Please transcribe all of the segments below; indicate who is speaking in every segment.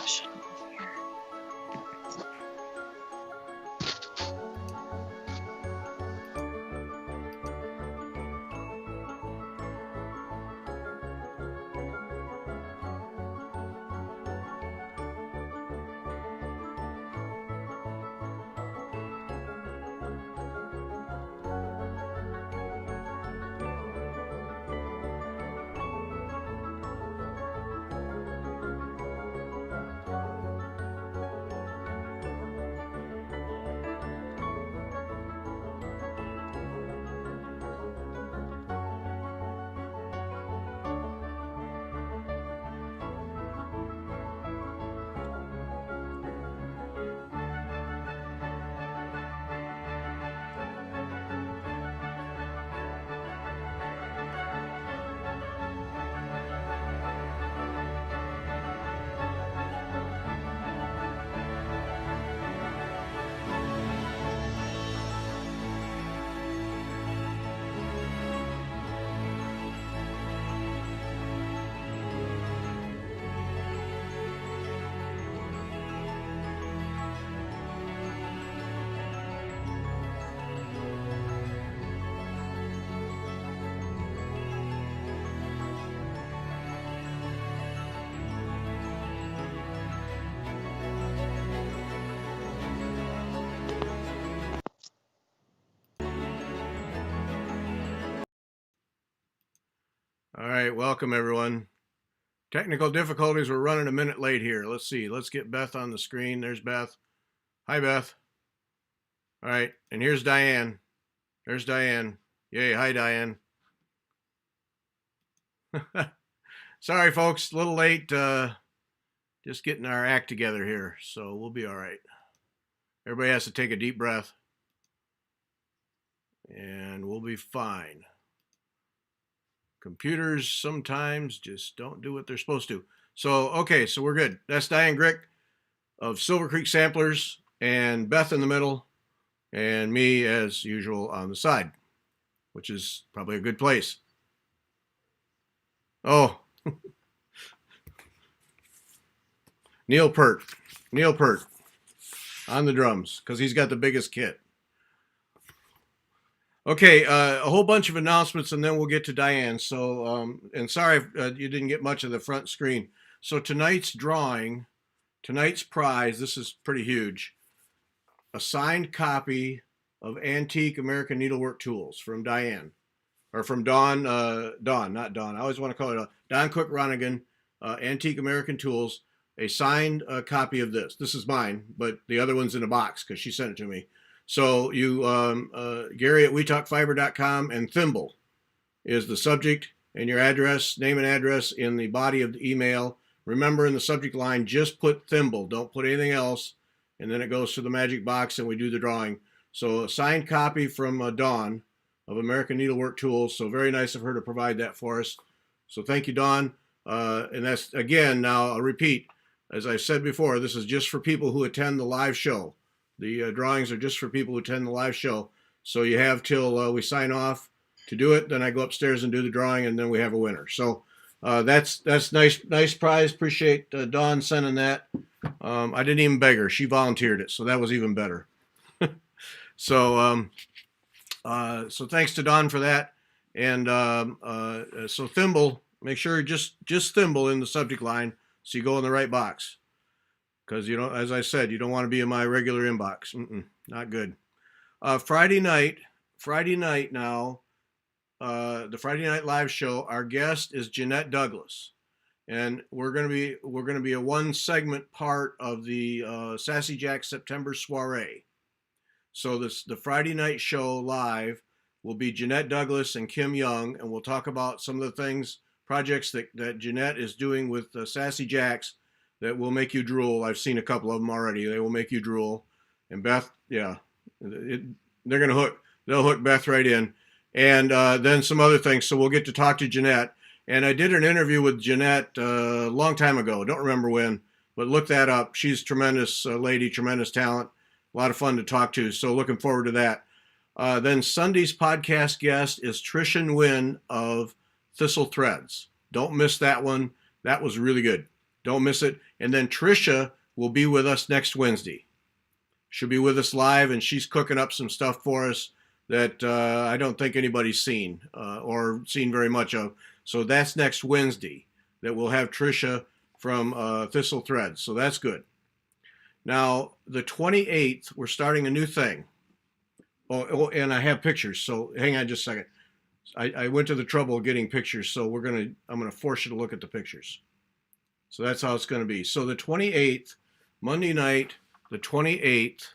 Speaker 1: discussion here.
Speaker 2: All right, welcome everyone. Technical difficulties, we're running a minute late here. Let's see, let's get Beth on the screen. There's Beth. Hi, Beth. All right, and here's Diane. There's Diane. Yay, hi, Diane. Sorry, folks, a little late. Just getting our act together here, so we'll be all right. Everybody has to take a deep breath, and we'll be fine. Computers sometimes just don't do what they're supposed to. So, okay, so we're good. That's Diane Grick of Silver Creek Samplers, and Beth in the middle, and me as usual on the side, which is probably a good place. Oh, Neil Peart on the drums, because he's got the biggest kit. Okay, a whole bunch of announcements, and then we'll get to Diane. So, and sorry if you didn't get much of the front screen. So tonight's drawing, tonight's prize, this is pretty huge, a signed copy of Antique American Needlework Tools from Diane, or from Dawn, not Dawn. I always want to call it Don Cook Ronigan, Antique American Tools, a signed copy of this. This is mine, but the other one's in a box because she sent it to me. So you, Gary at WeTalkFiber.com, and Thimble is the subject, and your address, name and address in the body of the email. Remember, in the subject line, just put Thimble. Don't put anything else. And then it goes to the magic box and we do the drawing. So a signed copy from Dawn of American Needlework Tools. So very nice of her to provide that for us. So thank you, Dawn. And that's, again, now I'll repeat, as I said before, this is just for people who attend the live show. The drawings are just for people who attend the live show. So you have till we sign off to do it. Then I go upstairs and do the drawing, and then we have a winner. So that's nice prize. Appreciate Dawn sending that. I didn't even beg her. She volunteered it, so that was even better. So so thanks to Dawn for that. And so Thimble, make sure just Thimble in the subject line so you go in the right box. Because, you know, as I said, you don't want to be in my regular inbox. Not good. Friday night now, the Friday night live show, our guest is Jeanette Douglas. And we're going to be a one segment part of the Sassy Jack September soiree. So the Friday night show live will be Jeanette Douglas and Kim Young, and we'll talk about some of the projects that Jeanette is doing with Sassy Jacks that will make you drool. I've seen a couple of them already. They will make you drool. And Beth, yeah, they're going to they'll hook Beth right in. And then some other things. So we'll get to talk to Jeanette. And I did an interview with Jeanette a long time ago. Don't remember when, but look that up. She's a tremendous lady, tremendous talent. A lot of fun to talk to. So looking forward to that. Then Sunday's podcast guest is Trishan Wynn of Thistle Threads. Don't miss that one. That was really good. Don't miss it. And then Tricia will be with us next Wednesday. She'll be with us live, and she's cooking up some stuff for us that I don't think anybody's seen or seen very much of. So that's next Wednesday that we'll have Tricia from Thistle Threads. So that's good. Now, the 28th, we're starting a new thing. Oh, and I have pictures. So hang on just a second. I went to the trouble of getting pictures, so I'm gonna force you to look at the pictures. So that's how it's gonna be. So the 28th, Monday night, the 28th,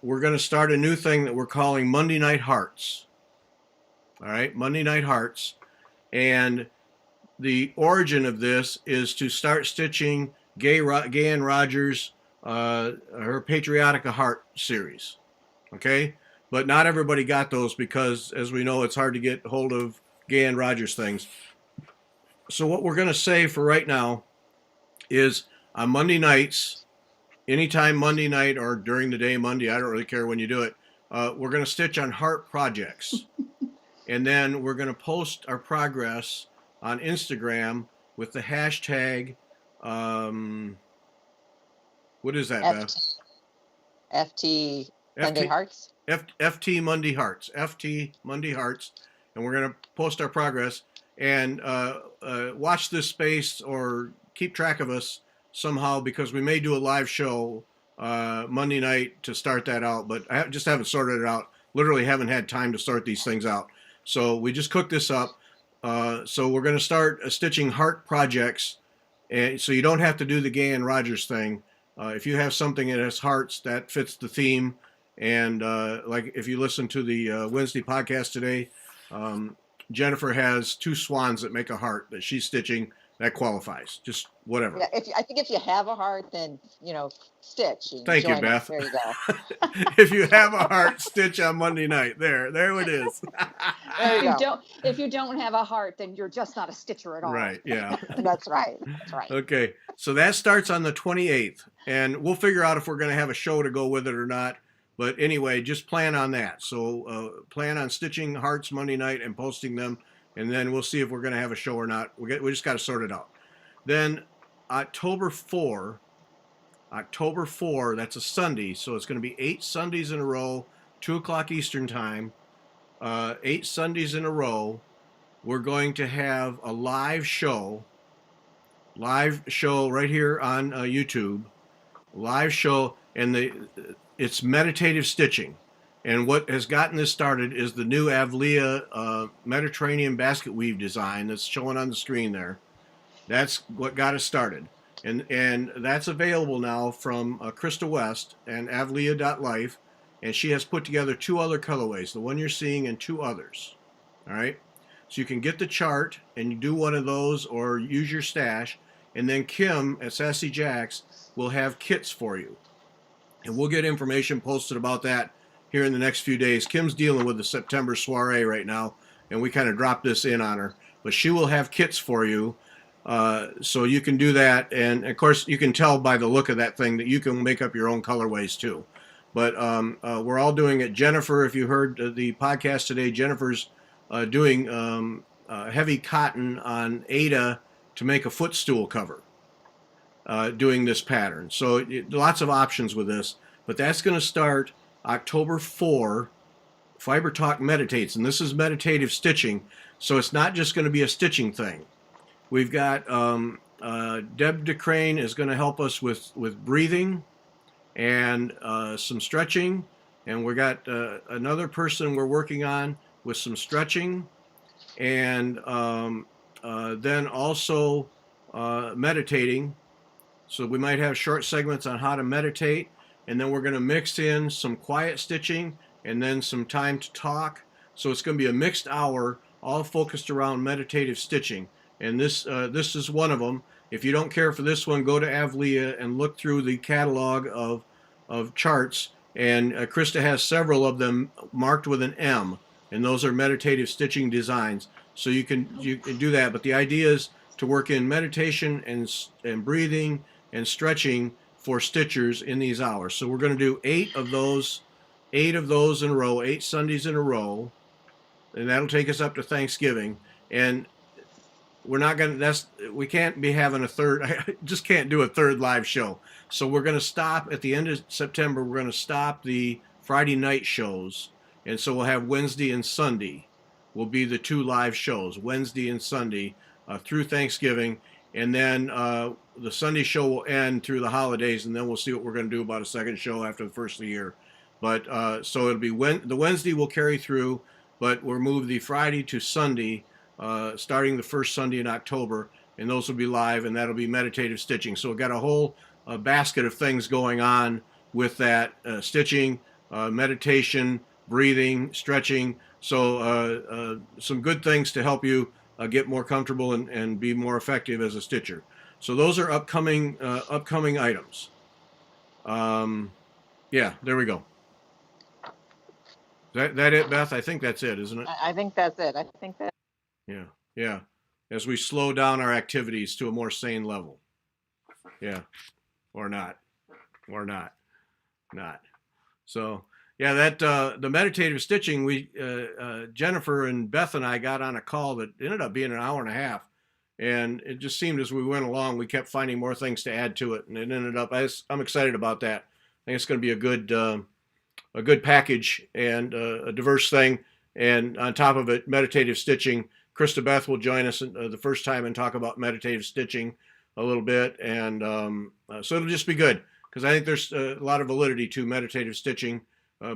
Speaker 2: we're gonna start a new thing that we're calling Monday Night Hearts. All right, Monday Night Hearts, and the origin of this is to start stitching Gayan Rogers, her Patriotica Heart series. Okay. But not everybody got those because, as we know, it's hard to get hold of Gayan Rogers things. So what we're going to say for right now is on Monday nights, anytime Monday night or during the day Monday, I don't really care when you do it, we're going to stitch on heart projects. And then we're going to post our progress on Instagram with the hashtag, what is that, Beth?
Speaker 1: FT Monday Hearts?
Speaker 2: FT Monday Hearts, FT Monday Hearts, and we're going to post our progress and watch this space or keep track of us somehow, because we may do a live show Monday night to start that out, but I just haven't sorted it out. Literally haven't had time to sort these things out. So we just cooked this up. So we're going to start stitching heart projects, and so you don't have to do the Gayan Rogers thing. If you have something that has hearts, that fits the theme. And like if you listen to the Wednesday podcast today, Jennifer has 2 swans that make a heart that she's stitching. That qualifies. Just whatever.
Speaker 1: Yeah, I think if you have a heart, then stitch.
Speaker 2: Thank you, Beth.
Speaker 1: There you go.
Speaker 2: If you have a heart, stitch on Monday night. There it is.
Speaker 1: If you don't have a heart, then you're just not a stitcher at all.
Speaker 2: Right. Yeah.
Speaker 1: That's right.
Speaker 2: Okay. So that starts on the 28th, and we'll figure out if we're going to have a show to go with it or not. But anyway, just plan on that. So plan on stitching hearts Monday night and posting them, and then we'll see if we're going to have a show or not. We just got to sort it out. Then October 4, that's a Sunday, so it's going to be 8 Sundays in a row, 2 o'clock Eastern time, 8 Sundays in a row. We're going to have a live show right here on YouTube, live show, and it's meditative stitching. And what has gotten this started is the new Avlia Mediterranean basket weave design that's showing on the screen there. That's what got us started. And that's available now from Krista West and Avlia.life. And she has put together 2 other colorways, the one you're seeing and 2 others. All right. So you can get the chart and you do one of those or use your stash. And then Kim at Sassy Jacks will have kits for you. And we'll get information posted about that here in the next few days. Kim's dealing with the September soiree right now, and we kind of dropped this in on her. But she will have kits for you, so you can do that. And, of course, you can tell by the look of that thing that you can make up your own colorways, too. But we're all doing it. Jennifer, if you heard the podcast today, Jennifer's doing heavy cotton on Ada to make a footstool cover, doing this pattern. So lots of options with this. But that's going to start October 4, Fiber Talk Meditates, and this is meditative stitching, so it's not just going to be a stitching thing. We've got Deb DeCrane is going to help us with breathing and some stretching, and we got another person we're working on with some stretching, and then also meditating. So we might have short segments on how to meditate. And then we're going to mix in some quiet stitching and then some time to talk. So it's going to be a mixed hour, all focused around meditative stitching. And this is one of them. If you don't care for this one, go to Avlia and look through the catalog of charts. And Krista has several of them marked with an M. And those are meditative stitching designs. So you can do that. But the idea is to work in meditation and breathing and stretching for stitchers in these hours. So we're going to do 8 of those in a row, 8 Sundays in a row, and that'll take us up to Thanksgiving. And we're not going to, we can't be having a third, I just can't do a third live show. So we're going to stop at the end of September. We're going to stop the Friday night shows. And so we'll have Wednesday and Sunday will be the 2 live shows, Wednesday and Sunday through Thanksgiving. And then the Sunday show will end through the holidays, and then we'll see what we're going to do about a second show after the first of the year. But so it'll be the Wednesday will carry through, but we'll move the Friday to Sunday, starting the first Sunday in October, and those will be live, and that'll be meditative stitching. So we've got a whole basket of things going on with that stitching, meditation, breathing, stretching. So some good things to help you get more comfortable and be more effective as a stitcher. So those are upcoming items. Yeah, there we go. That it, Beth? I think that's it, isn't it?
Speaker 3: I think that's it. I think that.
Speaker 2: Yeah, yeah. As we slow down our activities to a more sane level. Yeah, or not. So yeah, that the meditative stitching. We Jennifer and Beth and I got on a call that ended up being an hour and a half, and it just seemed as we went along, we kept finding more things to add to it, and it ended up. I'm excited about that. I think it's going to be a good package and a diverse thing. And on top of it, meditative stitching. Krista Beth will join us the first time and talk about meditative stitching a little bit. And so it'll just be good because I think there's a lot of validity to meditative stitching.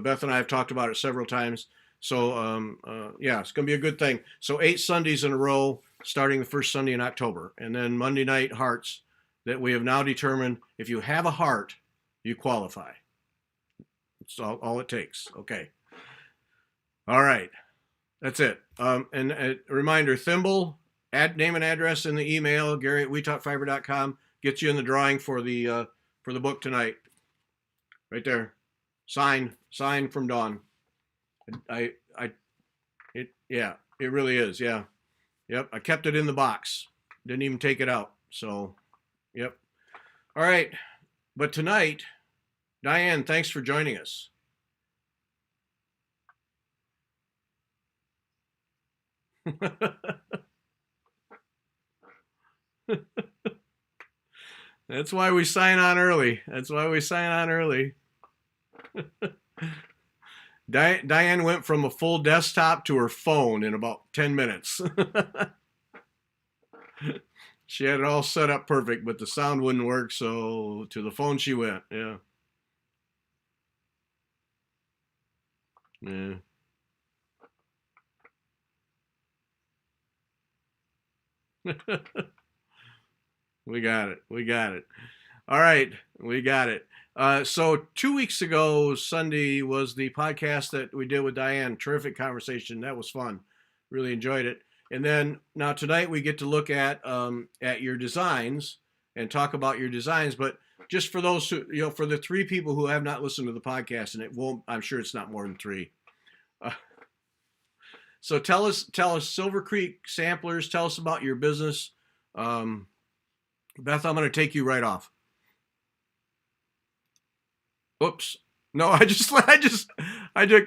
Speaker 2: Beth and I have talked about it several times. So yeah, it's going to be a good thing. So 8 Sundays in a row, starting the first Sunday in October. And then Monday night hearts that we have now determined if you have a heart, you qualify. It's all it takes. Okay. All right. That's it. And a reminder, Thimble, name and address in the email, Gary at WeTalkFiber.com, gets you in the drawing for the book tonight. Right there. Sign from Dawn. Yeah, it really is. Yeah. Yep. I kept it in the box. Didn't even take it out. So, yep. All right. But tonight, Diane, thanks for joining us. That's why we sign on early. Diane went from a full desktop to her phone in about 10 minutes. She had it all set up perfect, but the sound wouldn't work, so to the phone she went. Yeah. Yeah. We got it. All right, we got it. So 2 weeks ago, Sunday, was the podcast that we did with Diane. Terrific conversation. That was fun. Really enjoyed it. And then now tonight we get to look at your designs and talk about your designs. But just for those who, for the 3 people who have not listened to the podcast, and I'm sure it's not more than 3. So tell us, Silver Creek Samplers. Tell us about your business. Beth, I'm going to take you right off. Oops. No, I just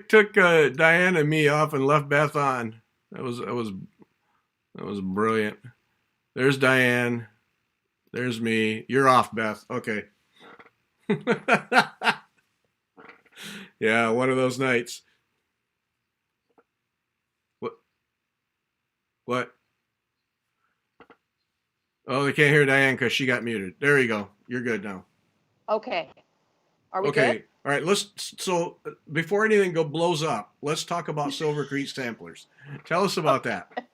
Speaker 2: took Diane and me off and left Beth on. That was brilliant. There's Diane. There's me. You're off, Beth. Okay. Yeah, one of those nights. What? Oh, they can't hear Diane because she got muted. There you go. You're good now.
Speaker 1: Okay. Are we good?
Speaker 2: All right. So before anything blows up, let's talk about Silver Creek Samplers. Tell us about that.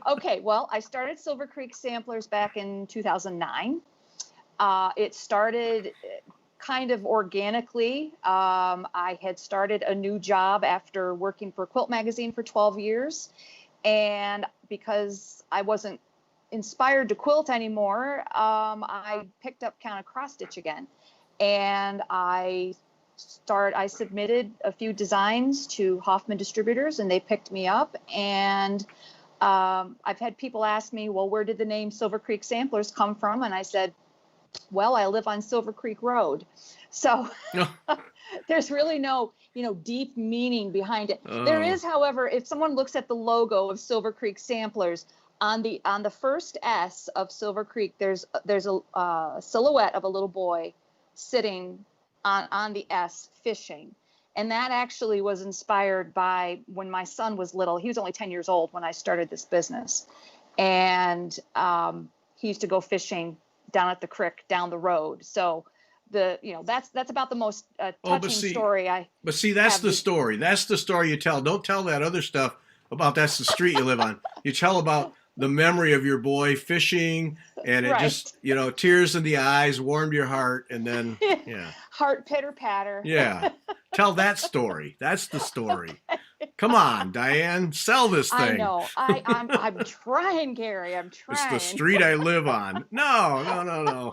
Speaker 1: Okay. Well, I started Silver Creek Samplers back in 2009. It started kind of organically. I had started a new job after working for Quilt Magazine for 12 years. And because I wasn't inspired to quilt anymore, I picked up kind of cross stitch again. And I submitted a few designs to Hoffman Distributors, and they picked me up. And I've had people ask me, well, where did the name Silver Creek Samplers come from? And I said, well, I live on Silver Creek Road. So there's really no, deep meaning behind it. There is, however, if someone looks at the logo of Silver Creek Samplers, On the first S of Silver Creek, there's a silhouette of a little boy sitting on the S fishing. And that actually was inspired by when my son was little. He was only 10 years old when I started this business. And he used to go fishing down at the creek down the road. So that's about the most touching story
Speaker 2: But see, that's the story. That's the story you tell. Don't tell that other stuff about that's the street you live on. You tell about the memory of your boy fishing, and it just, tears in the eyes, warmed your heart, and then, yeah.
Speaker 1: Heart pitter patter.
Speaker 2: Yeah. Tell that story. That's the story. Come on, Diane, sell this thing.
Speaker 1: I know. I'm trying, Gary. I'm trying.
Speaker 2: It's the street I live on. No.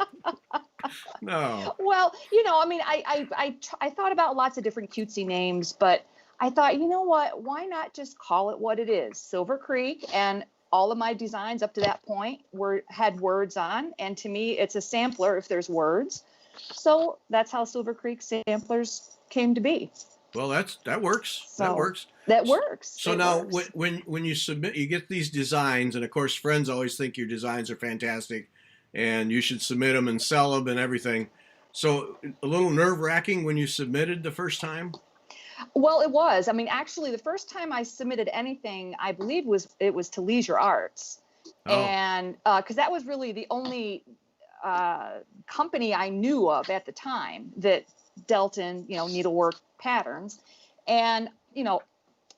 Speaker 2: No.
Speaker 1: Well, I thought about lots of different cutesy names, but I thought, you know what? Why not just call it what it is? Silver Creek, and all of my designs up to that point had words on, and to me, it's a sampler if there's words. So that's how Silver Creek Samplers came to be.
Speaker 2: Well, that works. That works.
Speaker 1: So
Speaker 2: now, when you submit, you get these designs, and of course, friends always think your designs are fantastic, and you should submit them and sell them and everything. So a little nerve-wracking when you submitted the first time?
Speaker 1: Well, it was. I mean, actually, the first time I submitted anything, I believe it was to Leisure Arts, and because that was really the only company I knew of at the time that dealt in needlework patterns, and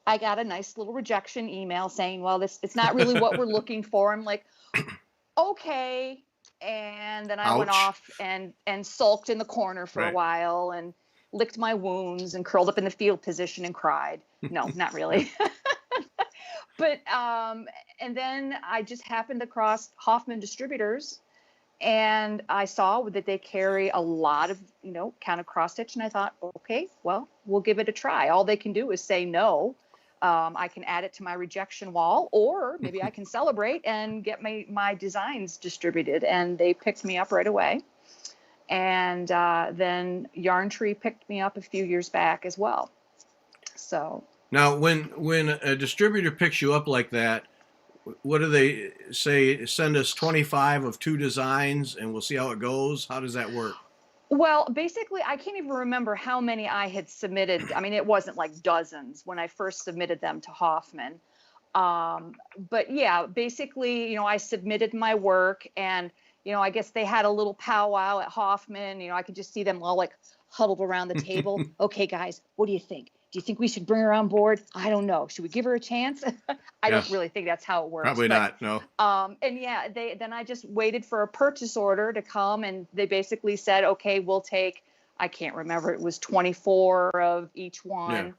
Speaker 1: I got a nice little rejection email saying, well, it's not really what we're looking for. I'm like, okay. And then I went off and sulked in the corner for a while and licked my wounds and curled up in the field position and cried. No, not really. But and then I just happened across Hoffman Distributors, and I saw that they carry a lot of kind of cross stitch, and I thought, okay, well, we'll give it a try. All they can do is say no. I can add it to my rejection wall, or maybe I can celebrate and get my designs distributed. And they picked me up right away. And then Yarn Tree picked me up a few years back as well. So
Speaker 2: now, when a distributor picks you up like that, what do they say? Send us 25 of 2 designs, and we'll see how it goes. How does that work?
Speaker 1: Well, basically, I can't even remember how many I had submitted. I mean, it wasn't like dozens when I first submitted them to Hoffman. But yeah, basically, I submitted my work, and, I guess they had a little powwow at Hoffman. I could just see them all like huddled around the table. Okay, guys, what do you think? Do you think we should bring her on board? I don't know. Should we give her a chance? I don't really think that's how it works.
Speaker 2: Probably not, no.
Speaker 1: And yeah, then I just waited for a purchase order to come, and they basically said, okay, we'll take, I can't remember, it was 24 of each one.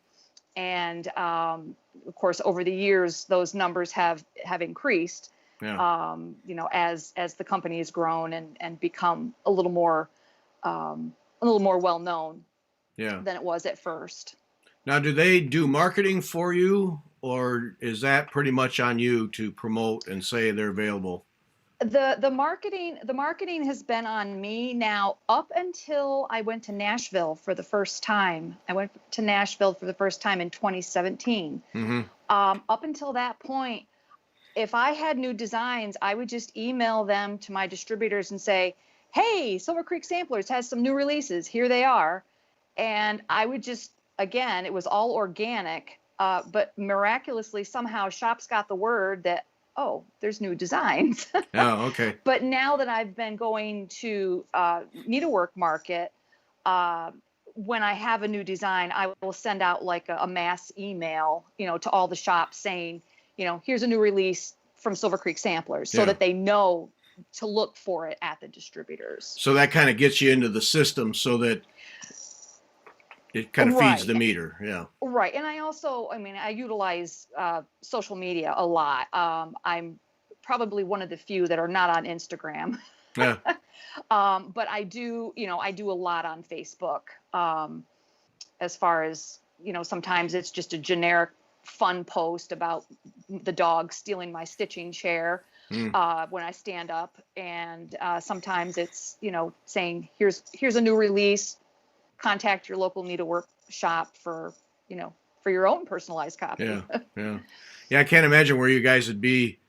Speaker 1: Yeah. And of course, over the years, those numbers have increased, as the company has grown and become a little more well known than it was at first.
Speaker 2: Now, do they do marketing for you, or is that pretty much on you to promote and say they're available?
Speaker 1: The marketing has been on me now up until I went to Nashville for the first time. I went to Nashville for the first time in 2017. Mm-hmm. Up until that point, if I had new designs, I would just email them to my distributors and say, hey, Silver Creek Samplers has some new releases. Here they are. And I would just, again, it was all organic, but miraculously somehow shops got the word that, oh, there's new designs.
Speaker 2: Oh, okay.
Speaker 1: But now that I've been going to needlework market, when I have a new design, I will send out like a mass email, to all the shops saying, here's a new release from Silver Creek Samplers, so that they know to look for it at the distributors.
Speaker 2: So that kind of gets you into the system so that it kind of feeds the meter. Yeah.
Speaker 1: Right. And I also, I utilize social media a lot. I'm probably one of the few that are not on Instagram. Yeah. But I do a lot on Facebook. As far as, sometimes it's just a generic fun post about the dog stealing my stitching chair when I stand up. And sometimes it's, saying, here's a new release. Contact your local needlework shop for your own personalized copy.
Speaker 2: Yeah. I can't imagine where you guys would be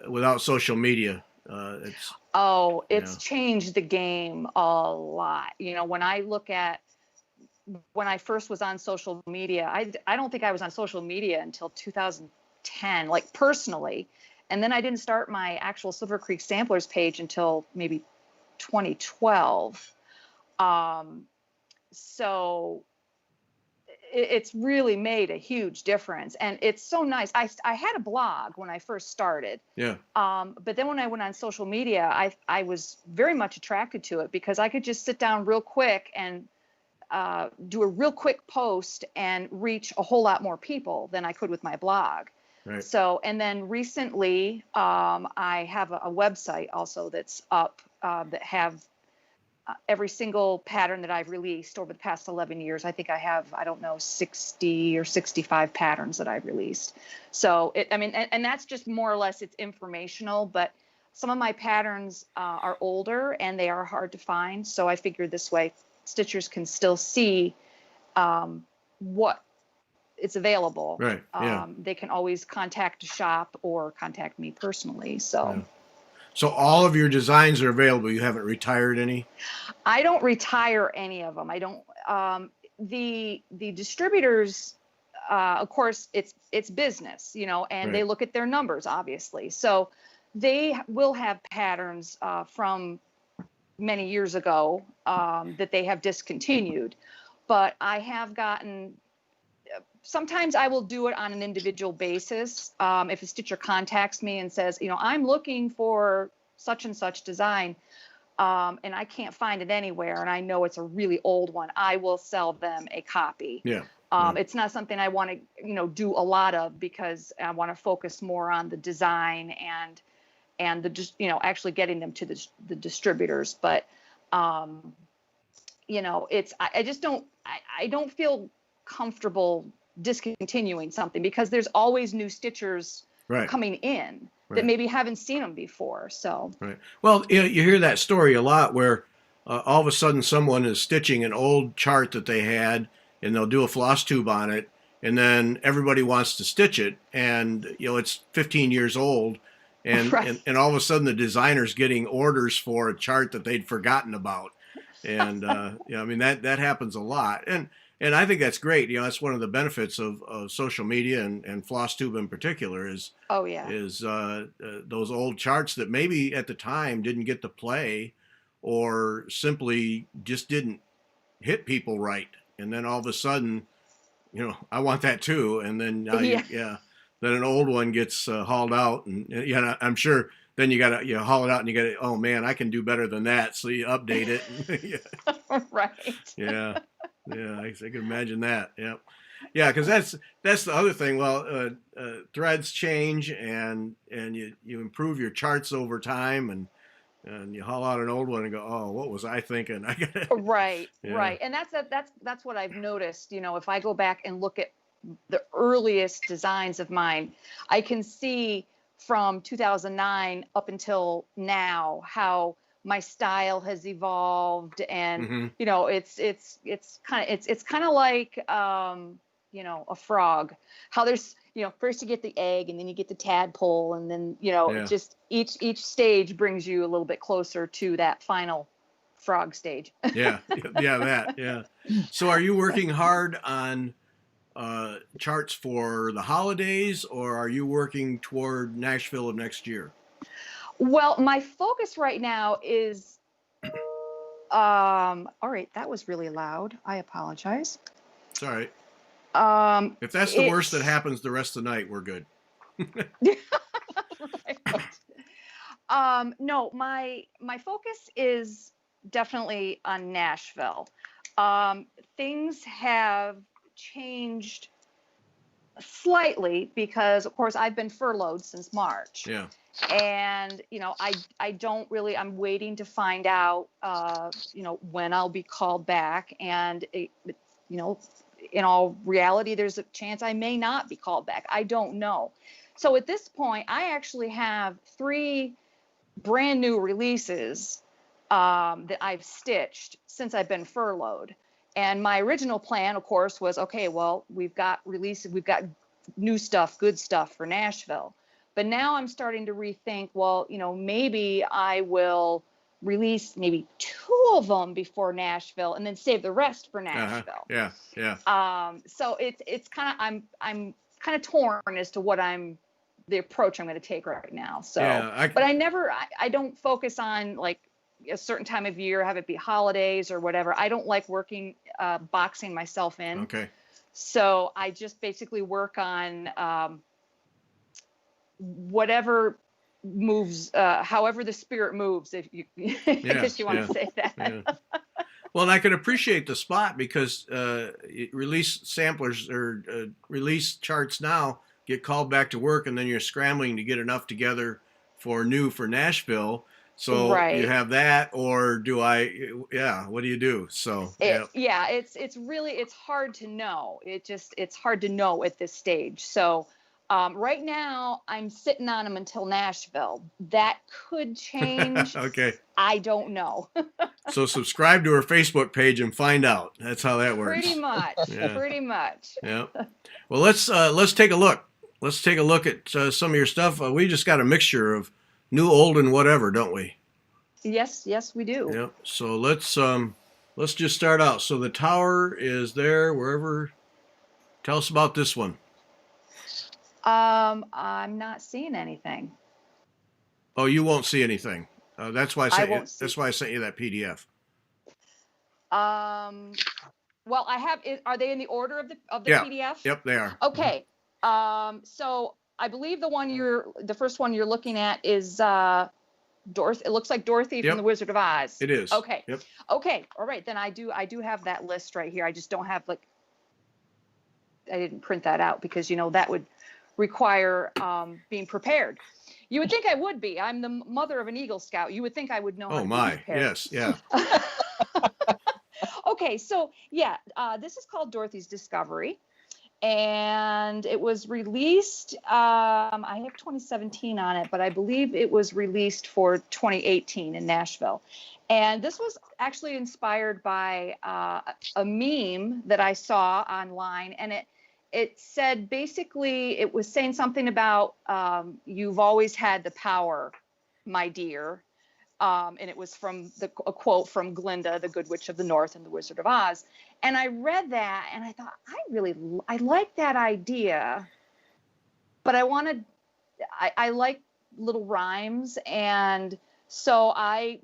Speaker 2: without social media. It's
Speaker 1: Oh,
Speaker 2: yeah,
Speaker 1: it's changed the game a lot. When I look at when I first was on social media, I don't think I was on social media until 2010, like personally. And then I didn't start my actual Silver Creek Samplers page until maybe 2012. Um, so it's really made a huge difference. And it's so nice. I had a blog when I first started.
Speaker 2: yeah,
Speaker 1: But then when I went on social media, I was very much attracted to it because I could just sit down real quick and do a real quick post and reach a whole lot more people than I could with my blog.
Speaker 2: right.
Speaker 1: So, and then recently, I have a website also that's up that have every single pattern that I've released over the past 11 years. I think I have, I don't know, 60 or 65 patterns that I've released. So I mean, and that's just more or less, it's informational, but some of my patterns are older and they are hard to find. So I figured this way, stitchers can still see what it's available.
Speaker 2: Right. Yeah.
Speaker 1: They can always contact a shop or contact me personally. So
Speaker 2: Yeah. So all of your designs are available. You haven't retired any?
Speaker 1: I don't retire any of them. I don't. The distributors, of course, it's business, and they
Speaker 2: Right.
Speaker 1: look at their numbers, obviously. So they will have patterns from many years ago that they have discontinued. But I have gotten. Sometimes I will do it on an individual basis. If a stitcher contacts me and says, I'm looking for such and such design, and I can't find it anywhere, and I know it's a really old one, I will sell them a copy.
Speaker 2: Yeah. Yeah.
Speaker 1: It's not something I want to, do a lot of because I want to focus more on the design and the just, actually getting them to the distributors. But, I just I don't feel comfortable discontinuing something because there's always new stitchers
Speaker 2: Right.
Speaker 1: coming in that
Speaker 2: Right.
Speaker 1: maybe haven't seen them before. So,
Speaker 2: Right. Well, you hear that story a lot where all of a sudden someone is stitching an old chart that they had and they'll do a floss tube on it and then everybody wants to stitch it and it's 15 years old and,
Speaker 1: right.
Speaker 2: and all of a sudden the designer's getting orders for a chart that they'd forgotten about. And I mean that happens a lot. And I think that's great. That's one of the benefits of social media and floss tube in particular
Speaker 1: Oh yeah.
Speaker 2: is those old charts that maybe at the time didn't get to play or simply just didn't hit people right. And then all of a sudden, I want that too. And then now
Speaker 1: Yeah.
Speaker 2: then an old one gets hauled out and I'm sure then you got to haul it out and you got to, oh man, I can do better than that. So you update it.
Speaker 1: Right.
Speaker 2: Yeah. Yeah. I can imagine that. Yeah. Yeah, because that's the other thing. Well, threads change, and you improve your charts over time, and you haul out an old one and go, oh, what was I thinking? I got
Speaker 1: Right.
Speaker 2: yeah,
Speaker 1: Right. And that's what I've noticed. If I go back and look at the earliest designs of mine, I can see from 2009 up until now how my style has evolved, and
Speaker 2: mm-hmm.
Speaker 1: it's kind of like a frog, how there's first you get the egg and then you get the tadpole, and then
Speaker 2: Yeah,
Speaker 1: just each stage brings you a little bit closer to that final frog stage.
Speaker 2: yeah, yeah, that, yeah. So, are you working hard on charts for the holidays, or are you working toward Nashville of next year?
Speaker 1: Well, my focus right now is all right, that was really loud. I apologize.
Speaker 2: It's all right.
Speaker 1: Um,
Speaker 2: If that's the worst that
Speaker 1: it's
Speaker 2: happens the rest of the night, we're good.
Speaker 1: right. No, my focus is definitely on Nashville. Things have changed slightly because, of course, I've been furloughed since March.
Speaker 2: Yeah,
Speaker 1: And I don't really, I'm waiting to find out when I'll be called back, and in all reality there's a chance I may not be called back. I don't know. So at this point I actually have 3 brand new releases that I've stitched since I've been furloughed. And my original plan, of course, was, okay, well, we've got releases, we've got new stuff, good stuff for Nashville. But now I'm starting to rethink, well, maybe I will release maybe 2 of them before Nashville and then save the rest for Nashville.
Speaker 2: Yeah. Yeah.
Speaker 1: So it's kind of, I'm kind of torn as to the approach I'm going to take right now. So,
Speaker 2: Yeah.
Speaker 1: but I don't focus on like a certain time of year, have it be holidays or whatever. I don't like boxing myself in.
Speaker 2: Okay.
Speaker 1: So I just basically work on whatever moves, however the spirit moves, if you, I guess you want to say that.
Speaker 2: Yeah. Well, and I can appreciate the spot because release samplers or release charts now get called back to work, and then you're scrambling to get enough together for Nashville. So
Speaker 1: Right.
Speaker 2: you have that, or what do you do? So
Speaker 1: it's hard to know. It's hard to know at this stage. So right now I'm sitting on them until Nashville. That could change.
Speaker 2: Okay.
Speaker 1: I don't know.
Speaker 2: So subscribe to her Facebook page and find out. That's how that works.
Speaker 1: Pretty much.
Speaker 2: Yeah.
Speaker 1: Pretty much.
Speaker 2: Yeah. Well, let's take a look. Let's take a look at some of your stuff. We just got a mixture of new, old, and whatever, don't we?
Speaker 1: Yes, we do.
Speaker 2: Yeah. So let's just start out. So the tower is there wherever. Tell us about this one.
Speaker 1: I'm not seeing anything.
Speaker 2: Oh, you won't see anything. That's why that's why I sent you that PDF.
Speaker 1: Well, I have. Are they in the order of the PDF?
Speaker 2: Yep, they are.
Speaker 1: Okay. So I believe the first one you're looking at is Dorothy. It looks like Dorothy from The Wizard of Oz.
Speaker 2: It is.
Speaker 1: Okay.
Speaker 2: Yep.
Speaker 1: Okay. All right. Then I do have that list right here. I just don't have I didn't print that out because that would require being prepared. You would think I would be. I'm the mother of an Eagle Scout. You would think I would know how to be prepared.
Speaker 2: Yes, yeah.
Speaker 1: Okay, so this is called Dorothy's Discovery, and it was released. I have 2017 on it, but I believe it was released for 2018 in Nashville. And this was actually inspired by a meme that I saw online, and it said basically it was saying something about you've always had the power, my dear. And it was from a quote from Glinda, the Good Witch of the North and the Wizard of Oz. And I read that and I thought, I like that idea, but I like little rhymes. And so I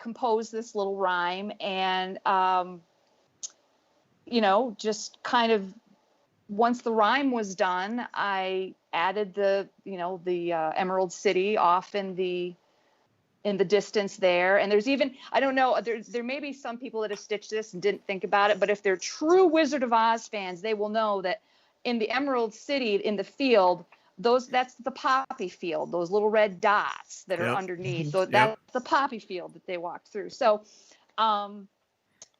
Speaker 1: composed this little rhyme and, just kind of, once the rhyme was done, I added the Emerald City off in the distance there. And there's even, I don't know, there may be some people that have stitched this and didn't think about it, but if they're true Wizard of Oz fans, they will know that in the Emerald City, in the field, that's the poppy field, those little red dots that are underneath. So that's the poppy field that they walked through. So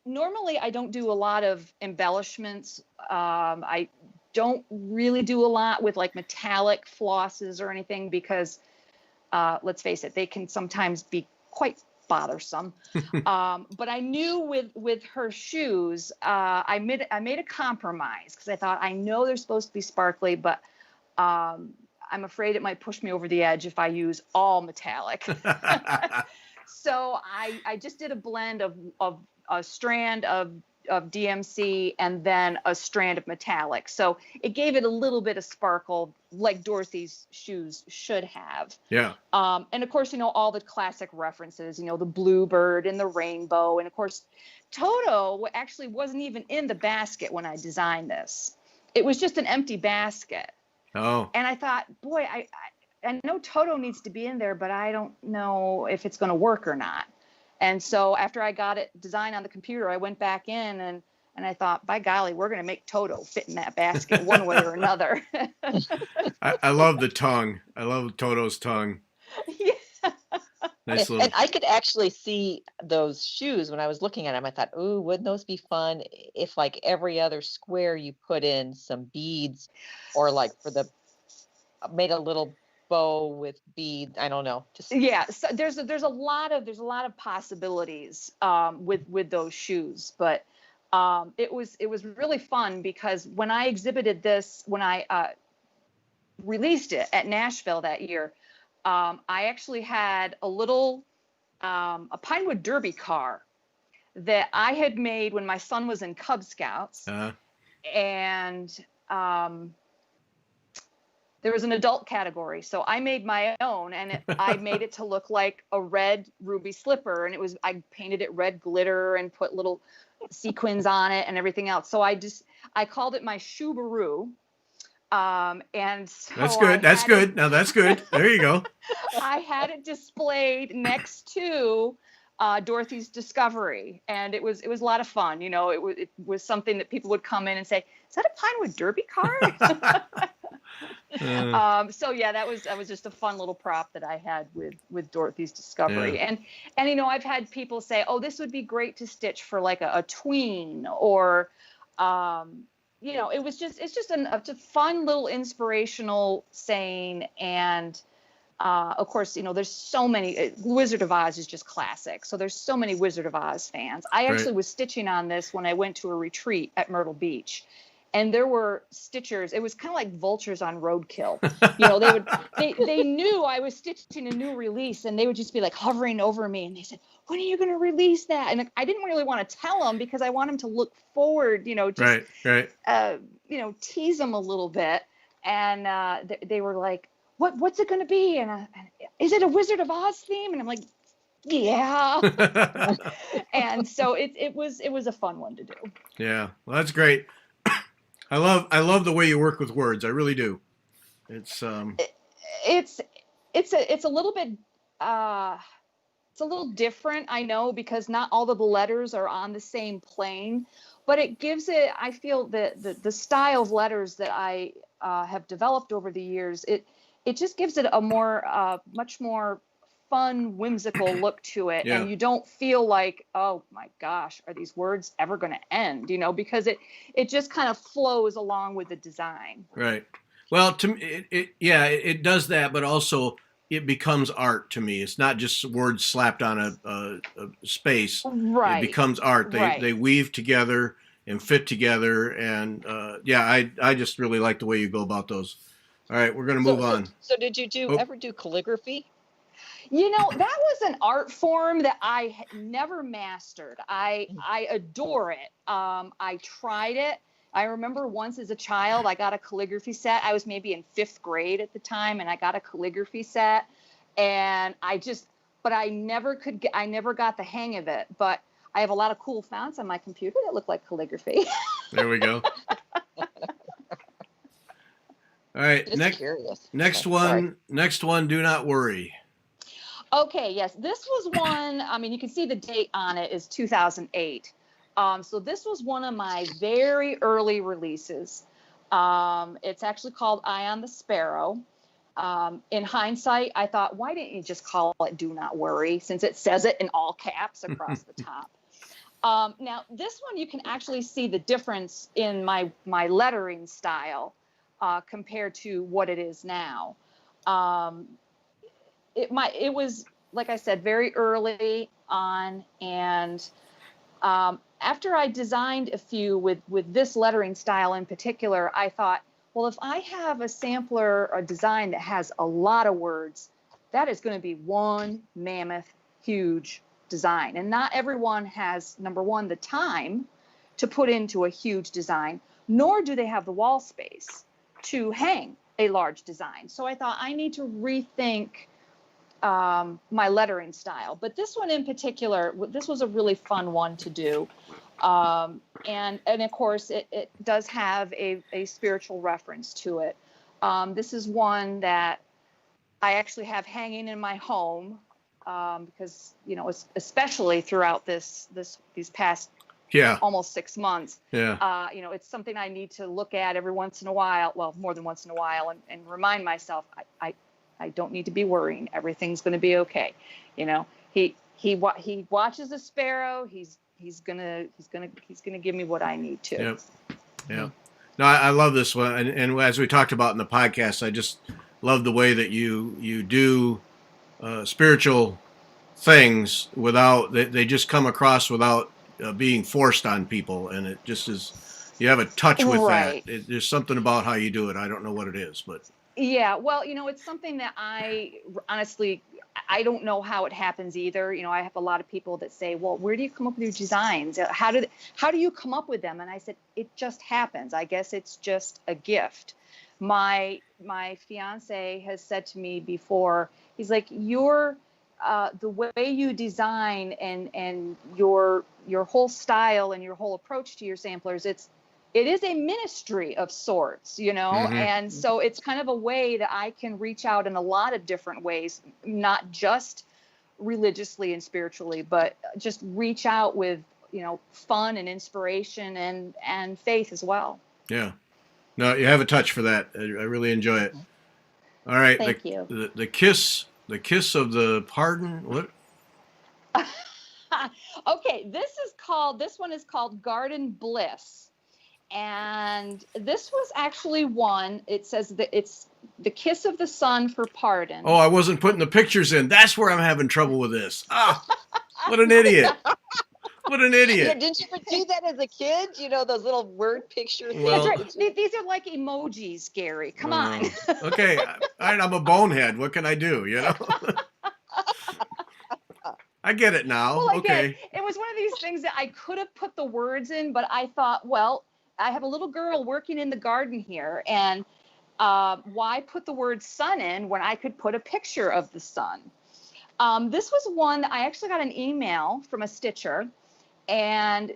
Speaker 1: normally I don't do a lot of embellishments. I don't really do a lot with like metallic flosses or anything because let's face it, they can sometimes be quite bothersome. But I knew with her shoes, I made a compromise because I thought, I know they're supposed to be sparkly, but I'm afraid it might push me over the edge if I use all metallic. So I just did a blend of a strand of DMC and then a strand of metallic. So it gave it a little bit of sparkle like Dorothy's shoes should have.
Speaker 2: Yeah.
Speaker 1: And of course, all the classic references, the bluebird and the rainbow. And of course, Toto actually wasn't even in the basket when I designed this. It was just an empty basket.
Speaker 2: Oh.
Speaker 1: And I thought, boy, I know Toto needs to be in there, but I don't know if it's going to work or not. And so after I got it designed on the computer, I went back in and I thought, by golly, we're going to make Toto fit in that basket one way or another.
Speaker 2: I love the tongue. I love Toto's tongue.
Speaker 1: Yeah.
Speaker 2: Nice little.
Speaker 3: And I could actually see those shoes when I was looking at them. I thought, ooh, wouldn't those be fun if like every other square you put in some beads or like made a little bow with beads. I don't know.
Speaker 1: So there's a lot of possibilities with those shoes, but it was really fun because when I exhibited this, when I released it at Nashville that year, I actually had a little a Pinewood Derby car that I had made when my son was in Cub Scouts, and there was an adult category, so I made my own, and I made it to look like a red ruby slipper, and I painted it red glitter and put little sequins on it and everything else. So I called it my Shoebaroo. And so
Speaker 2: that's good. That's good. Now that's good. There you go.
Speaker 1: I had it displayed next to Dorothy's Discovery, and it was a lot of fun. You know, it was something that people would come in and say, "Is that a Pinewood Derby car?" So yeah, that was just a fun little prop that I had with Dorothy's Discovery.
Speaker 2: Yeah.
Speaker 1: And you know, I've had people say, "Oh, this would be great to stitch for like a tween," or you know, it's just a fun little inspirational saying. And of course, you know, there's so many. Wizard of Oz is just classic. So there's so many Wizard of Oz fans. I actually was stitching on this when I went to a retreat at Myrtle Beach. And there were stitchers. It was kind of like vultures on roadkill. You know, they knew I was stitching a new release, and they would just be like hovering over me, and they said, "When are you going to release that?" And I didn't really want to tell them because I want them to look forward. You know, just you know, tease them a little bit. And they were like, "What's it going to be?" And is it a Wizard of Oz theme? And I'm like, "Yeah." And so it was a fun one to do.
Speaker 2: Yeah, well, that's great. I love the way you work with words. I really do. It's a
Speaker 1: little bit it's a little different, I know, because not all of the letters are on the same plane, but it gives it, I feel that the style of letters that I have developed over the years, it just gives it a more much more fun, whimsical look to it.
Speaker 2: Yeah.
Speaker 1: And you don't feel like, oh my gosh, are these words ever going to end? You know, because it just kind of flows along with the design.
Speaker 2: Right. Well, to me, it does that, but also it becomes art to me. It's not just words slapped on a space.
Speaker 1: Right.
Speaker 2: It becomes art. They weave together and fit together. And I just really like the way you go about those. All right, we're going to move on.
Speaker 3: So did you ever do calligraphy?
Speaker 1: You know, that was an art form that I never mastered. I adore it. I tried it. I remember once as a child, I got a calligraphy set. I was maybe in 5th grade at the time, and I got a calligraphy set. And I never got the hang of it. But I have a lot of cool fonts on my computer that look like calligraphy.
Speaker 2: There we go. All right, next one, do not worry.
Speaker 1: Okay, yes, this was one, I mean, you can see the date on it is 2008. So this was one of my very early releases. It's actually called Eye on the Sparrow. In hindsight, I thought, why didn't you just call it Do Not Worry, since it says it in all caps across the top? Now, this one, you can actually see the difference in my lettering style compared to what it is now. It was, like I said, very early on, and after I designed a few with this lettering style in particular, I thought, well, if I have a sampler or design that has a lot of words, that is going to be one mammoth, huge design. And not everyone has, number one, the time to put into a huge design, nor do they have the wall space to hang a large design. So I thought I need to rethink my lettering style. But this one in particular, this was a really fun one to do. And of course, it does have a spiritual reference to it. This is one that I actually have hanging in my home because, you know, especially throughout these past almost 6 months.
Speaker 2: Yeah.
Speaker 1: You know, it's something I need to look at every once in a while, well, more than once in a while, and remind myself, I don't need to be worrying. Everything's going to be okay. You know, he watches a sparrow. He's gonna give me what I need to.
Speaker 2: Yep. Yeah. No, I love this one, and as we talked about in the podcast, I just love the way that you do spiritual things without they just come across without being forced on people, and it just is. You have a touch with that. There's something about how you do it. I don't know what it is, but
Speaker 1: Yeah, well, it's something that I don't know how it happens either. I have a lot of people that say, "Well, where do you come up with your designs? How do you come up with them?" And I said, "It just happens. I guess it's just a gift." My fiance has said to me before, he's like, "You're the way you design and your whole style and your whole approach to your samplers, it is a ministry of sorts,
Speaker 2: Hmm.
Speaker 1: and so it's kind of a way that I can reach out in a lot of different ways, not just religiously and spiritually, but just reach out with, fun and inspiration and faith as well."
Speaker 2: Yeah. No, you have a touch for that. I really enjoy it. All right. The,
Speaker 1: Thank you.
Speaker 2: the the kiss the kiss of the pardon. What?
Speaker 1: Okay, this one is called Garden Bliss. And this was actually one, it says that it's the kiss of the sun for
Speaker 2: Oh,
Speaker 1: pardon.
Speaker 2: I wasn't putting the pictures in. That's where I'm having trouble with this. Ah, what an idiot. What an
Speaker 3: Yeah,
Speaker 2: idiot.
Speaker 3: didn't you ever do that as a kid? Those little word picture
Speaker 1: That's
Speaker 3: things.
Speaker 2: Well,
Speaker 1: right. These are like emojis, Gary. Come on.
Speaker 2: okay. I'm a bonehead. What can I do? I get it now.
Speaker 1: Well, I get it.
Speaker 2: Okay.
Speaker 1: It was one of these things that I could have put the words in, but I thought, well, I have a little girl working in the garden here, and why put the word sun in when I could put a picture of the sun? This was one that I actually got an email from a stitcher, and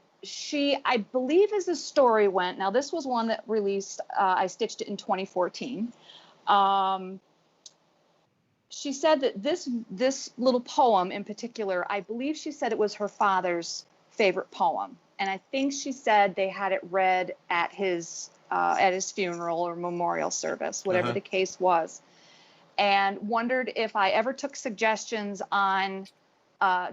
Speaker 1: I believe as the story went, now this was one that released, I stitched it in 2014. She said that this little poem in particular, I believe she said it was her father's favorite poem, and I think she said they had it read at his funeral or memorial service, whatever
Speaker 2: Uh-huh.
Speaker 1: the case was, and wondered if I ever took suggestions on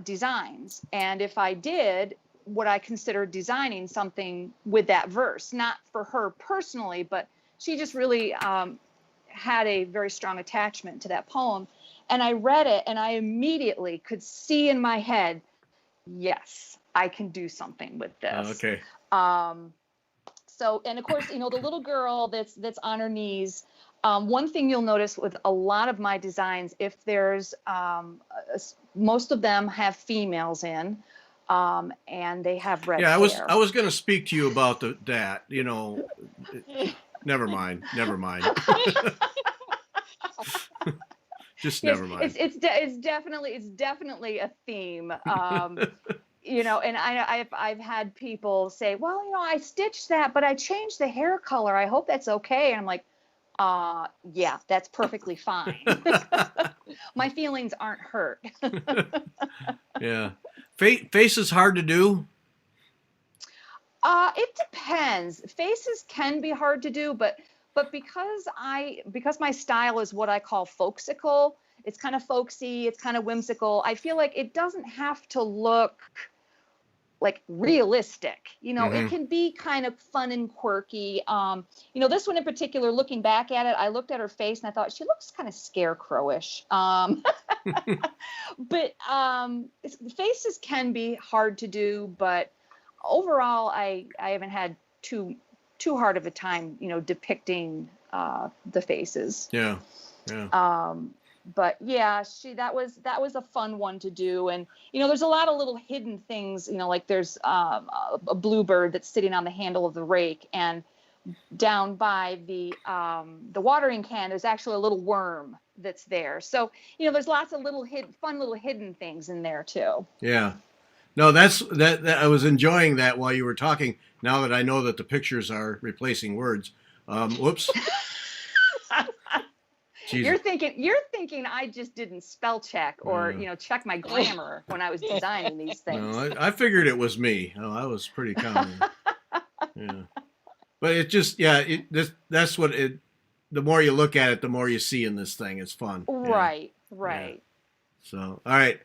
Speaker 1: designs, and if I did, would I consider designing something with that verse, not for her personally, but she just really had a very strong attachment to that poem. And I read it and I immediately could see in my head, yes, I can do something with this.
Speaker 2: Okay.
Speaker 1: Um, so, and of course, the little girl that's on her knees. One thing you'll notice with a lot of my designs, if there's most of them have females in, and they have red
Speaker 2: Yeah, I
Speaker 1: hair.
Speaker 2: was going to speak to you about that. Never mind. Never mind. Just
Speaker 1: Yes,
Speaker 2: never mind.
Speaker 1: it's definitely a theme. And I've had people say, well, I stitched that, but I changed the hair color. I hope that's okay. And I'm like, yeah, that's perfectly fine. My feelings aren't hurt.
Speaker 2: Yeah. Face is hard to do.
Speaker 1: It depends. Faces can be hard to do, but because my style is what I call folksicle, it's kind of folksy, it's kind of whimsical. I feel like it doesn't have to look like realistic. It
Speaker 2: Hmm.
Speaker 1: can be kind of fun and quirky. This one in particular, looking back at it, I looked at her face and I thought she looks kind of scarecrowish. But faces can be hard to do, but overall, I haven't had too hard of a time, depicting the faces.
Speaker 2: Yeah. Yeah.
Speaker 1: But yeah, that was a fun one to do, and there's a lot of little hidden things, like there's a bluebird that's sitting on the handle of the rake, and down by the watering can, there's actually a little worm that's there. So there's lots of fun little hidden things in there too.
Speaker 2: Yeah. No, that I was enjoying that while you were talking. Now that I know that the pictures are replacing words. Whoops. Jesus.
Speaker 1: You're thinking I just didn't spell check or check my grammar when I was designing these things.
Speaker 2: No, I figured it was me. Oh, I was pretty common. Yeah. But it just, yeah, that's what it, the more you look at it, the more you see in this thing. It's fun. Yeah.
Speaker 1: Right,
Speaker 2: Yeah.
Speaker 1: right.
Speaker 2: So, all right.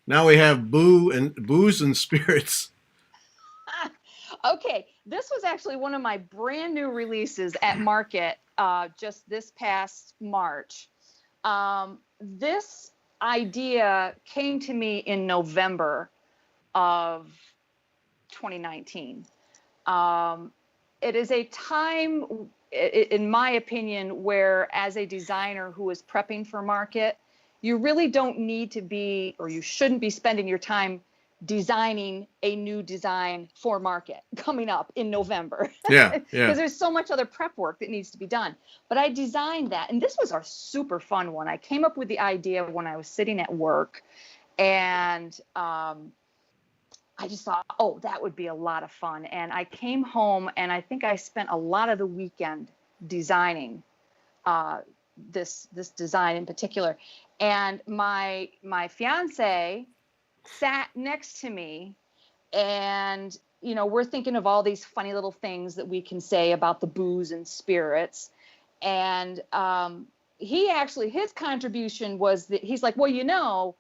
Speaker 2: Now we have booze and spirits.
Speaker 1: Okay, this was actually one of my brand new releases at market just this past March. This idea came to me in November of 2019. It is a time in my opinion, where as a designer who is prepping for market, you really don't need to be, or you shouldn't be spending your time designing a new design for market coming up in November.
Speaker 2: Yeah,
Speaker 1: Because
Speaker 2: yeah.
Speaker 1: there's so much other prep work that needs to be done. But I designed that, and this was a super fun one. I came up with the idea when I was sitting at work, and I just thought, oh, that would be a lot of fun. And I came home, and I think I spent a lot of the weekend designing this design in particular. And my fiance sat next to me, and we're thinking of all these funny little things that we can say about the booze and spirits. And his contribution was that he's like, well,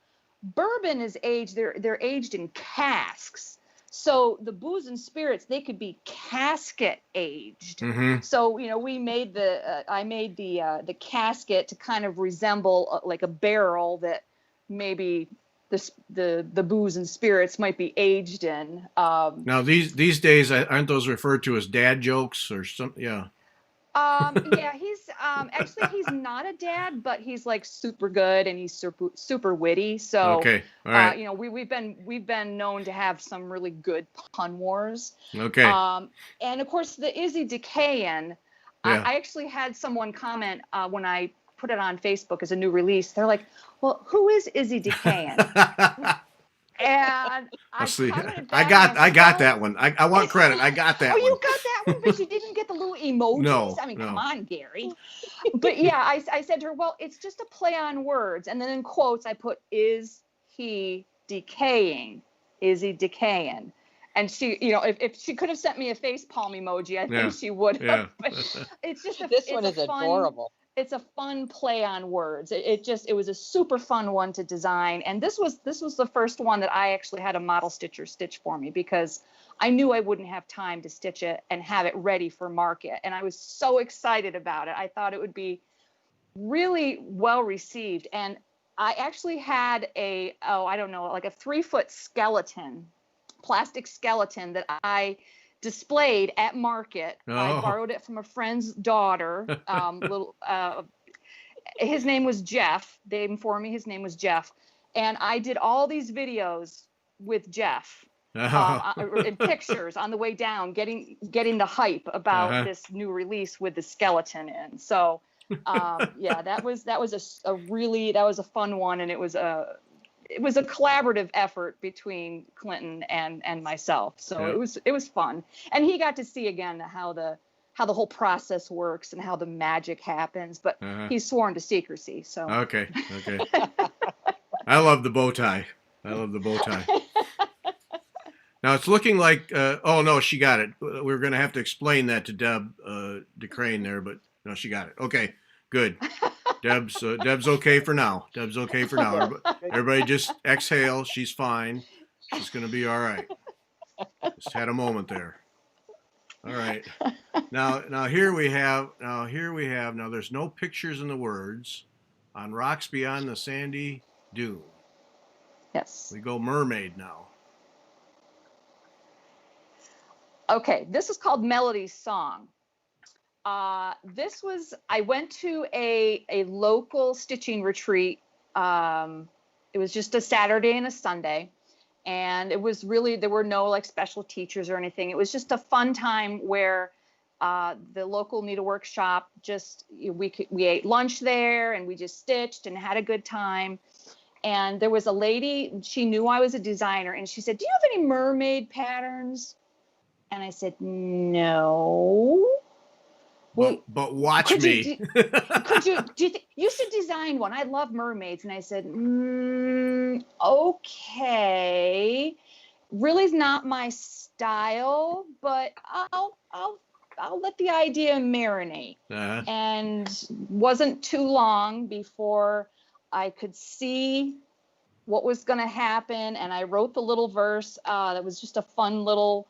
Speaker 1: bourbon is aged, they're aged in casks. So the booze and spirits, they could be casket aged.
Speaker 2: Mm-hmm.
Speaker 1: So, we made I made the casket to kind of resemble like a barrel that maybe the booze and spirits might be aged in.
Speaker 2: Now these days, aren't those referred to as dad jokes or something? Yeah.
Speaker 1: Yeah, he's not a dad, but he's like super good, and he's super witty. So,
Speaker 2: Okay. All right.
Speaker 1: we've been known to have some really good pun wars.
Speaker 2: Okay.
Speaker 1: And of course the Izzy Decayan.
Speaker 2: Yeah.
Speaker 1: I actually had someone comment when I put it on Facebook as a new release. They're like, "Well, who is Izzy Decayan?" And
Speaker 2: Let's see.
Speaker 1: commented
Speaker 2: I
Speaker 1: back, and
Speaker 2: got
Speaker 1: said, "Well,
Speaker 2: that one. I want credit. I got that
Speaker 1: oh,
Speaker 2: one.
Speaker 1: you got that one, but you didn't get the little emojis?
Speaker 2: No,
Speaker 1: I mean,
Speaker 2: no.
Speaker 1: come on, Gary." But yeah, I said to her, well, it's just a play on words. And then in quotes, I put, "Is he decaying? Is he decaying?" And she, if she could have sent me a face palm emoji, I think she would have.
Speaker 2: Yeah.
Speaker 1: But it's just
Speaker 3: This one is adorable.
Speaker 1: It's a fun play on words. It was a super fun one to design. And this was the first one that I actually had a model stitcher stitch for me, because I knew I wouldn't have time to stitch it and have it ready for market. And I was so excited about it. I thought it would be really well received. And I actually had like a 3-foot skeleton, plastic skeleton that I displayed at market.
Speaker 2: Oh.
Speaker 1: I borrowed it from a friend's daughter. His name was Jeff. They informed me his name was Jeff. And I did all these videos with Jeff. In pictures on the way down, getting the hype about this new release with the skeleton in. So yeah, that was a fun one, and it was a collaborative effort between Clinton and myself. So it was fun, and he got to see again how the whole process works and how the magic happens. But he's sworn to secrecy. So
Speaker 2: okay. I love the bow tie. Now it's looking like, oh no, she got it. We're going to have to explain that to Deb DeCrane there, but no, she got it. Okay, good. Deb's okay for now. Everybody just exhale. She's fine. She's going to be all right. Just had a moment there. All right. Now here we have, now there's no pictures in the words. On rocks beyond the sandy dune.
Speaker 1: Yes.
Speaker 2: We go mermaid now.
Speaker 1: Okay, this is called Melody's Song. I went to a local stitching retreat. It was just a Saturday and a Sunday, and it was really, there were no like special teachers or anything. It was just a fun time where the local needlework shop, we ate lunch there, and we just stitched and had a good time. And there was a lady, she knew I was a designer, and she said, "Do you have any mermaid patterns?" And I said, "No."
Speaker 2: Well, but watch me.
Speaker 1: You should design one. I love mermaids. And I said, okay. Really is not my style, but I'll let the idea marinate. And wasn't too long before I could see what was going to happen. And I wrote the little verse. That was just a fun little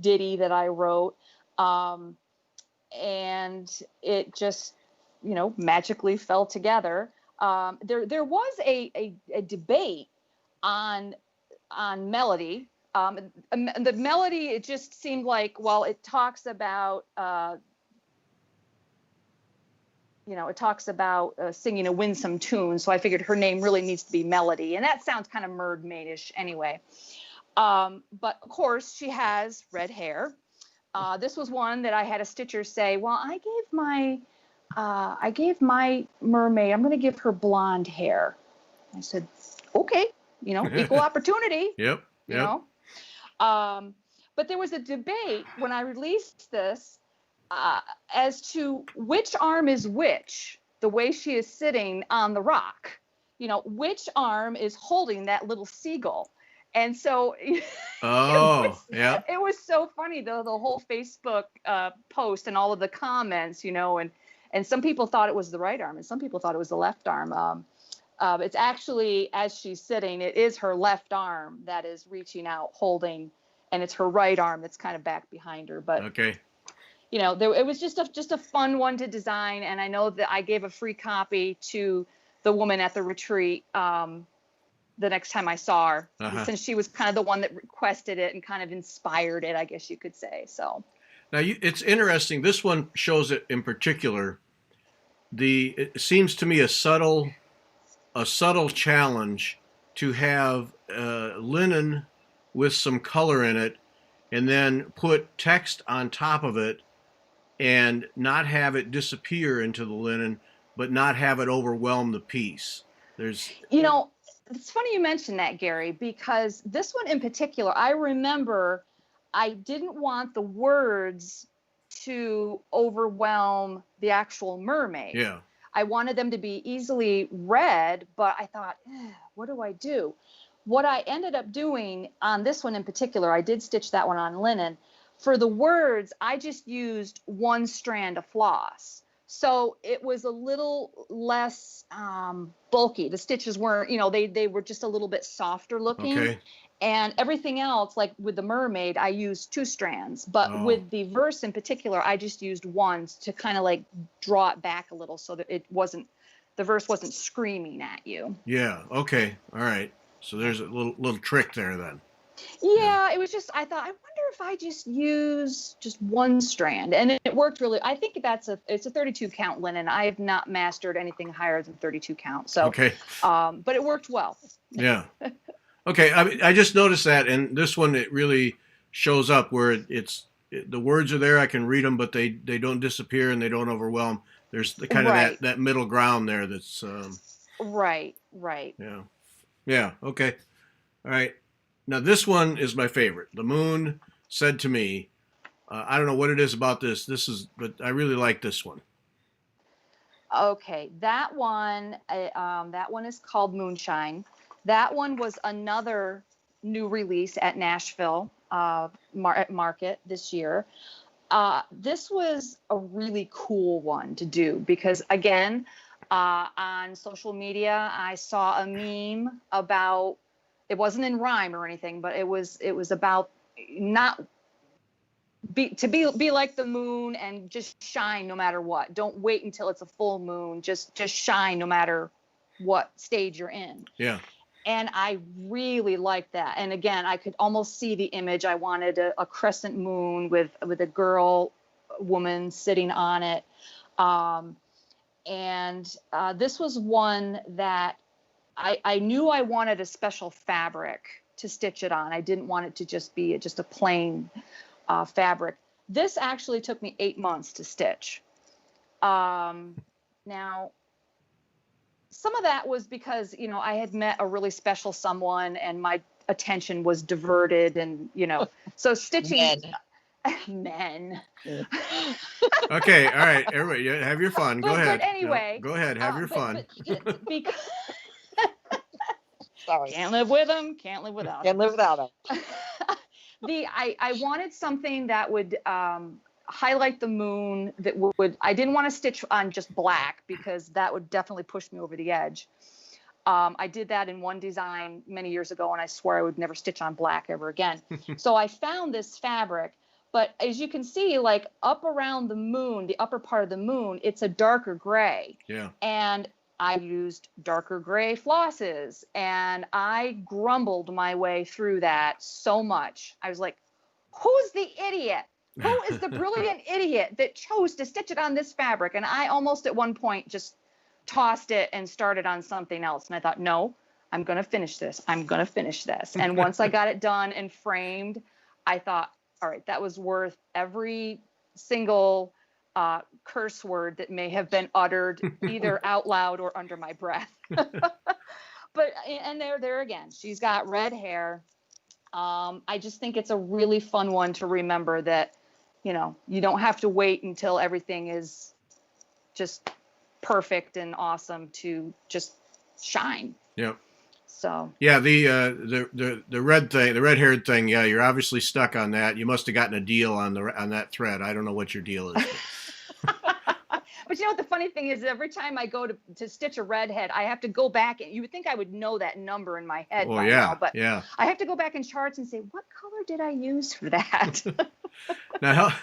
Speaker 1: ditty that I wrote. And it just, magically fell together. There was a debate on melody. The melody, it just seemed like, well, it talks about it talks about singing a winsome tune. So I figured her name really needs to be Melody. And that sounds kind of mermaidish anyway. But of course, she has red hair. This was one that I had a stitcher say, well, I gave my mermaid, I'm going to give her blonde hair. I said, okay, equal opportunity.
Speaker 2: Yep.
Speaker 1: You know. But there was a debate when I released this as to which arm is which, the way she is sitting on the rock. Which arm is holding that little seagull. And so it was so funny, though, the whole Facebook post and all of the comments, and some people thought it was the right arm and some people thought it was the left arm. It's actually, as she's sitting, it is her left arm that is reaching out, holding, and it's her right arm that's kind of back behind her. But
Speaker 2: okay,
Speaker 1: it was just a fun one to design, and I know that I gave a free copy to the woman at the retreat the next time I saw her, since she was kind of the one that requested it and kind of inspired it, I guess you could say. So
Speaker 2: now it's interesting. This one shows it in particular. It seems to me a subtle challenge to have linen with some color in it and then put text on top of it and not have it disappear into the linen, but not have it overwhelm the piece.
Speaker 1: It's funny you mentioned that, Gary, because this one in particular, I remember I didn't want the words to overwhelm the actual mermaid.
Speaker 2: Yeah.
Speaker 1: I wanted them to be easily read, but I thought, what do I do? What I ended up doing on this one in particular, I did stitch that one on linen. For the words, I just used one strand of floss. So it was a little less bulky. The stitches weren't, they were just a little bit softer looking.
Speaker 2: Okay.
Speaker 1: And everything else, like with the mermaid, I used 2 strands. But with the verse in particular, I just used one to kind of like draw it back a little so that the verse wasn't screaming at you.
Speaker 2: Yeah. Okay. All right. So there's a little trick there then.
Speaker 1: Yeah, it was just, I thought, I wonder if I just use just one strand, and it worked really. I think it's a 32 count linen. I have not mastered anything higher than 32 count. So,
Speaker 2: okay.
Speaker 1: But it worked well.
Speaker 2: Yeah. Okay. I just noticed that, and this one, it really shows up where the words are there. I can read them, but they don't disappear and they don't overwhelm. There's the kind of that middle ground there. That's
Speaker 1: right.
Speaker 2: Yeah. Yeah. Okay. All right. Now, this one is my favorite. The moon said to me, I don't know what it is about this. But I really like this one.
Speaker 1: Okay. That one is called Moonshine. That one was another new release at Nashville Market this year. This was a really cool one to do because, again, on social media, I saw a meme about, it wasn't in rhyme or anything, but it was about to be like the moon and just shine no matter what. Don't wait until it's a full moon. Just shine no matter what stage you're in.
Speaker 2: Yeah.
Speaker 1: And I really liked that. And again, I could almost see the image. I wanted a crescent moon with a woman sitting on it. And this was one that I knew I wanted a special fabric to stitch it on. I didn't want it to just be just a plain fabric. This actually took me 8 months to stitch. Now, some of that was because, I had met a really special someone and my attention was diverted and, so stitching. Men.
Speaker 2: Okay. All right. Everybody, have your fun. Go ahead.
Speaker 1: But anyway.
Speaker 2: Go ahead. Have your fun.
Speaker 1: Because
Speaker 3: Sorry.
Speaker 1: Can't live with them. Can't live without them.
Speaker 3: Can't live without them.
Speaker 1: I wanted something that would highlight the moon, that I didn't want to stitch on just black because that would definitely push me over the edge. I did that in one design many years ago and I swore I would never stitch on black ever again. So I found this fabric, but as you can see, like up around the moon, the upper part of the moon, it's a darker gray.
Speaker 2: Yeah.
Speaker 1: And I used darker gray flosses and I grumbled my way through that so much. I was like, who's the idiot Who is the brilliant idiot that chose to stitch it on this fabric? And I almost at one point just tossed it and started on something else. And I thought, no, I'm going to finish this. I'm going to finish this. And once I got it done and framed, I thought, all right, that was worth every single curse word that may have been uttered either out loud or under my breath. But, and there again, she's got red hair. I just think it's a really fun one to remember that, you know, you don't have to wait until everything is just perfect and awesome to just shine.
Speaker 2: Yep.
Speaker 1: So
Speaker 2: yeah, the red thing, the red haired thing. Yeah, you're obviously stuck on that. You must have gotten a deal on that thread. I don't know what your deal is.
Speaker 1: But you know what the funny thing is? Every time I go to stitch a redhead, I have to go back, and you would think I would know that number in my head by now, but I have to go back in charts and say, what color did I use for that?
Speaker 2: Now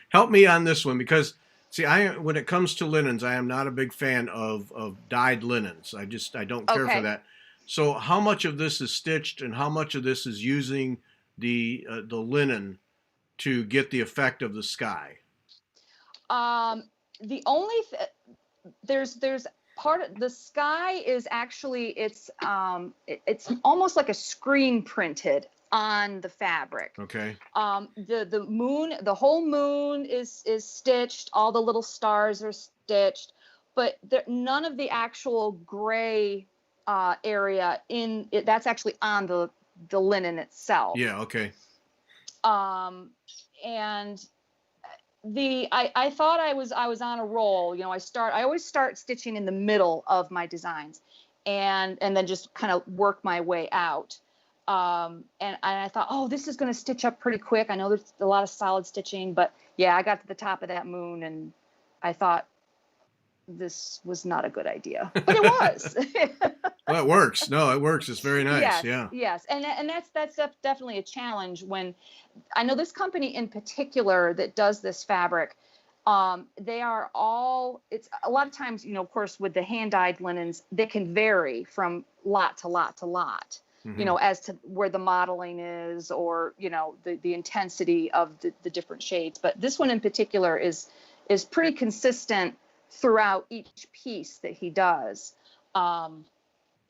Speaker 2: help me on this one, because see, when it comes to linens, I am not a big fan of dyed linens. I don't care for that. So how much of this is stitched and how much of this is using the linen to get the effect of the sky?
Speaker 1: The only there's part of the sky is actually it's almost like a screen printed on the fabric.
Speaker 2: Okay.
Speaker 1: The moon, the whole moon is stitched. All the little stars are stitched, but none of the actual gray area in it, that's actually on the linen itself.
Speaker 2: Yeah. Okay.
Speaker 1: And I thought I was on a roll. You know, I always start stitching in the middle of my designs, and then just kind of work my way out. And I thought, oh, this is going to stitch up pretty quick. I know there's a lot of solid stitching, but yeah, I got to the top of that moon and I thought this was not a good idea, but it was.
Speaker 2: Well, it works. No, it works. It's very nice.
Speaker 1: Yes,
Speaker 2: yeah.
Speaker 1: Yes. And that's definitely a challenge when I know this company in particular that does this fabric. They are all, it's a lot of times, you know, of course, with the hand dyed linens, they can vary from lot to lot to lot, you know, as to where the modeling is or, you know, the intensity of the different shades. But this one in particular is pretty consistent throughout each piece that he does.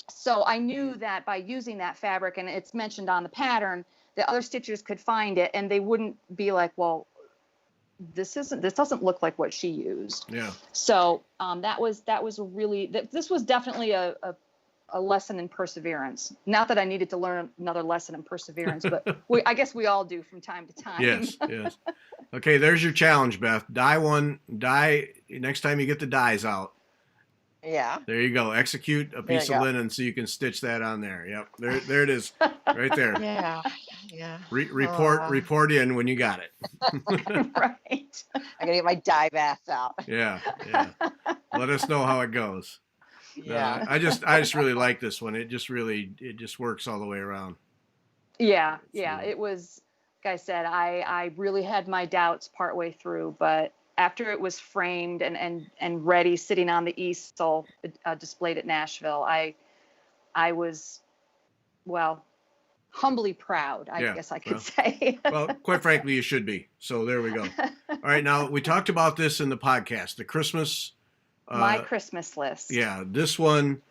Speaker 1: So I knew that by using that fabric, and it's mentioned on the pattern, that other stitchers could find it and they wouldn't be like, well, this doesn't look like what she used.
Speaker 2: Yeah.
Speaker 1: So this was definitely a lesson in perseverance. Not that I needed to learn another lesson in perseverance, but I guess we all do from time to time.
Speaker 2: Yes. Okay, there's your challenge, Beth. Dye next time you get the dyes out.
Speaker 3: Yeah.
Speaker 2: There you go. Execute a piece of linen so you can stitch that on there. Yep. There it is. Right there.
Speaker 3: Yeah. Yeah.
Speaker 2: Report in when you got it.
Speaker 1: Right.
Speaker 3: I gotta get my dye bath out.
Speaker 2: Yeah. Let us know how it goes.
Speaker 3: Yeah.
Speaker 2: I just really like this one. It just works all the way around.
Speaker 1: Yeah. It was, like I said, I really had my doubts partway through, but after it was framed and ready, sitting on the easel, displayed at Nashville, I was, well, humbly proud, I guess I could say.
Speaker 2: Well, quite frankly, you should be. So there we go. All right. Now, we talked about this in the podcast, the Christmas.
Speaker 1: My Christmas list.
Speaker 2: Yeah. This one,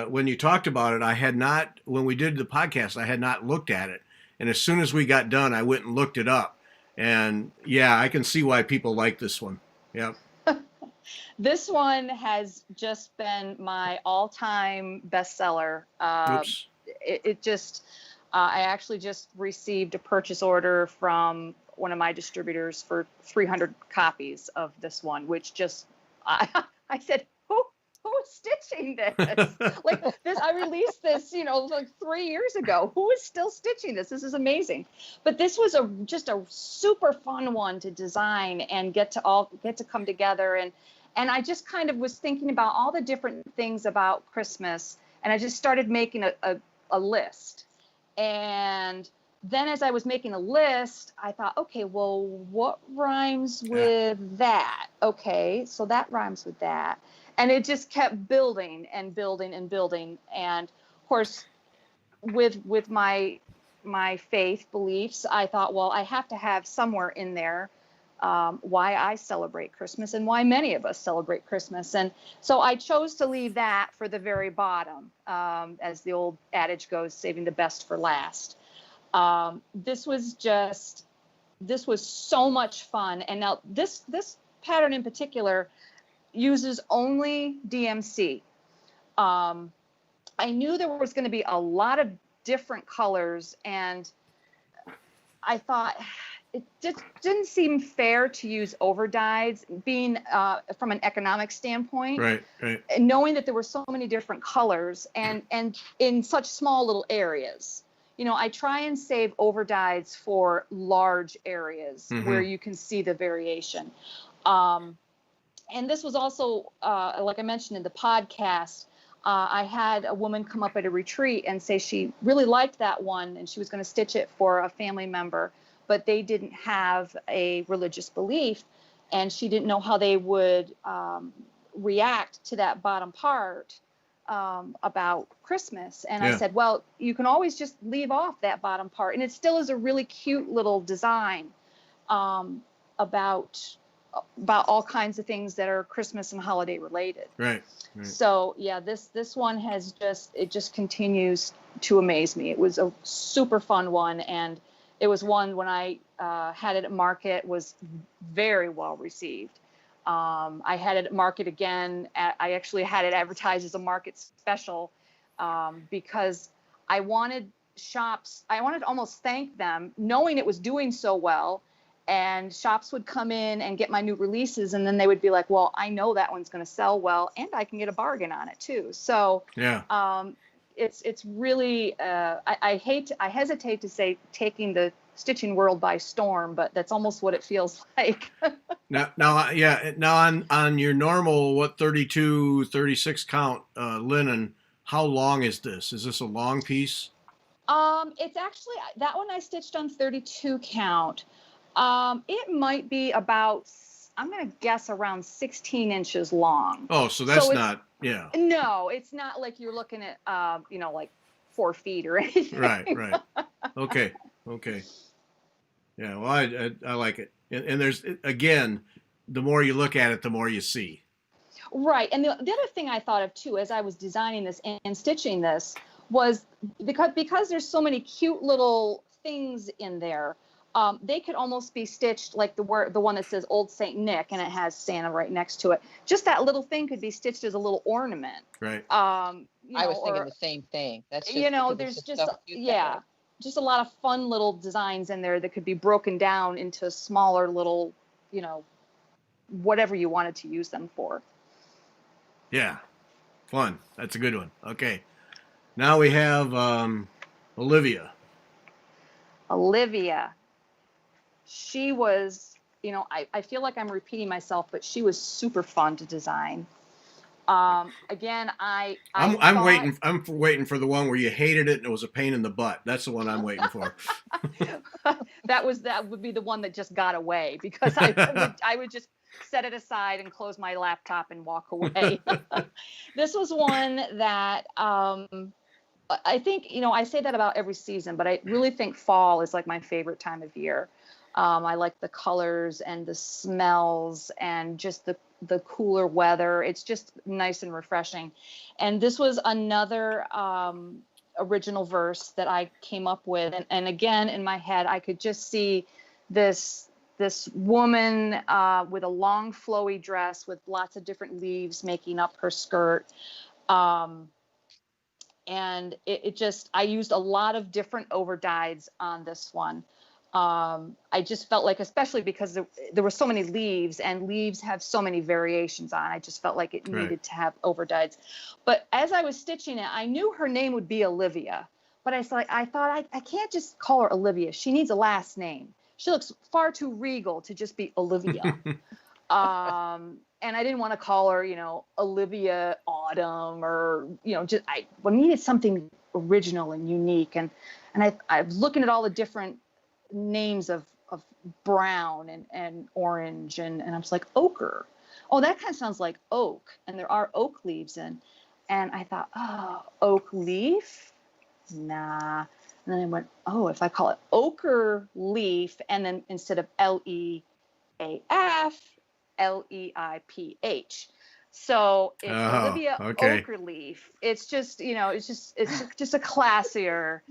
Speaker 2: when you talked about it, when we did the podcast, I had not looked at it. And as soon as we got done, I went and looked it up. And yeah, I can see why people like this one. Yeah.
Speaker 1: This one has just been my all-time bestseller.
Speaker 2: Oops.
Speaker 1: I actually just received a purchase order from one of my distributors for 300 copies of this one, which just, I said, who is stitching this? Like this, I released this, like 3 years ago. Who is still stitching this? This is amazing. But this was just a super fun one to design and get to come together. And I just kind of was thinking about all the different things about Christmas, and I just started making a list. And then as I was making a list, I thought, okay, well, what rhymes with that? Okay, so that rhymes with that. And it just kept building and building and building. And of course, with my faith beliefs, I thought, well, I have to have somewhere in there why I celebrate Christmas and why many of us celebrate Christmas. And so I chose to leave that for the very bottom, as the old adage goes, saving the best for last. This was so much fun. And now this pattern in particular uses only DMC. I knew there was going to be a lot of different colors, and I thought it just didn't seem fair to use overdyes, being from an economic standpoint.
Speaker 2: Right.
Speaker 1: And knowing that there were so many different colors and in such small little areas. I try and save overdyes for large areas where you can see the variation. And this was also, like I mentioned in the podcast, I had a woman come up at a retreat and say she really liked that one and she was going to stitch it for a family member, but they didn't have a religious belief and she didn't know how they would react to that bottom part about Christmas. And I said, well, you can always just leave off that bottom part. And it still is a really cute little design about all kinds of things that are Christmas and holiday related.
Speaker 2: Right.
Speaker 1: So yeah, this one just continues to amaze me. It was a super fun one, and it was one when I had it at market was very well received. I had it at market again. I actually had it advertised as a market special because I wanted to almost thank them, knowing it was doing so well. And shops would come in and get my new releases, and then they would be like, well, I know that one's going to sell well, and I can get a bargain on it too. So it's really, I hesitate to say taking the stitching world by storm, but that's almost what it feels like.
Speaker 2: Now on your normal, 32, 36 count linen, how long is this? Is this a long piece?
Speaker 1: It's actually, that one I stitched on 32 count. It might be about, I'm going to guess around 16 inches long.
Speaker 2: Oh, so that's not,
Speaker 1: No, it's not like you're looking at, like 4 feet or anything.
Speaker 2: Right. Okay. Yeah, well, I like it. And there's, again, the more you look at it, the more you see.
Speaker 1: Right. And the other thing I thought of too, as I was designing this and stitching this, was because there's so many cute little things in there, they could almost be stitched like the one that says Old Saint Nick and it has Santa right next to it. Just that little thing could be stitched as a little ornament.
Speaker 2: Right.
Speaker 3: I was thinking the same thing. That's just,
Speaker 1: there's just just a lot of fun little designs in there that could be broken down into smaller little, whatever you wanted to use them for.
Speaker 2: Yeah. Fun. That's a good one. Okay. Now we have Olivia.
Speaker 1: She was, I feel like I'm repeating myself, but she was super fun to design. Again,
Speaker 2: I'm waiting for the one where you hated it and it was a pain in the butt. That's the one I'm waiting for.
Speaker 1: That would be the one that just got away, because I would just set it aside and close my laptop and walk away. This was one that I think, I say that about every season, but I really think fall is like my favorite time of year. I like the colors and the smells and just the cooler weather. It's just nice and refreshing. And this was another original verse that I came up with. And again, in my head, I could just see this woman with a long flowy dress with lots of different leaves making up her skirt. And I used a lot of different overdyes on this one. I just felt like, especially because there were so many leaves, and leaves have so many variations on, I just felt like it needed to have overdyes. But as I was stitching it, I knew her name would be Olivia, but I thought I can't just call her Olivia. She needs a last name. She looks far too regal to just be Olivia. And I didn't want to call her, Olivia Autumn, or, I needed something original and unique. And I was looking at all the different names of brown and orange, and I was like, ochre. Oh, that kind of sounds like oak, and there are oak leaves in. And I thought, oh, oak leaf? Nah. And then I went, oh, if I call it ochre leaf, and then instead of LE, Afleiph. So it's
Speaker 2: Oh,
Speaker 1: Olivia
Speaker 2: okay.
Speaker 1: Oakerleaf. It's just, it's just a classier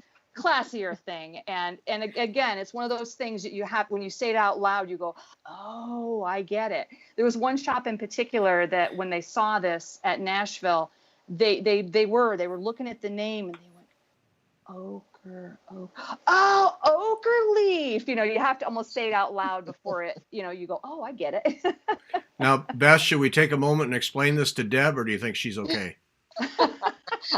Speaker 1: thing. And again, it's one of those things that you have, when you say it out loud, you go, oh, I get it. There was one shop in particular that when they saw this at Nashville, they were looking at the name and they went, Ochre leaf. You have to almost say it out loud before it, you go, oh, I get it.
Speaker 2: Now, Beth, should we take a moment and explain this to Deb, or do you think she's okay?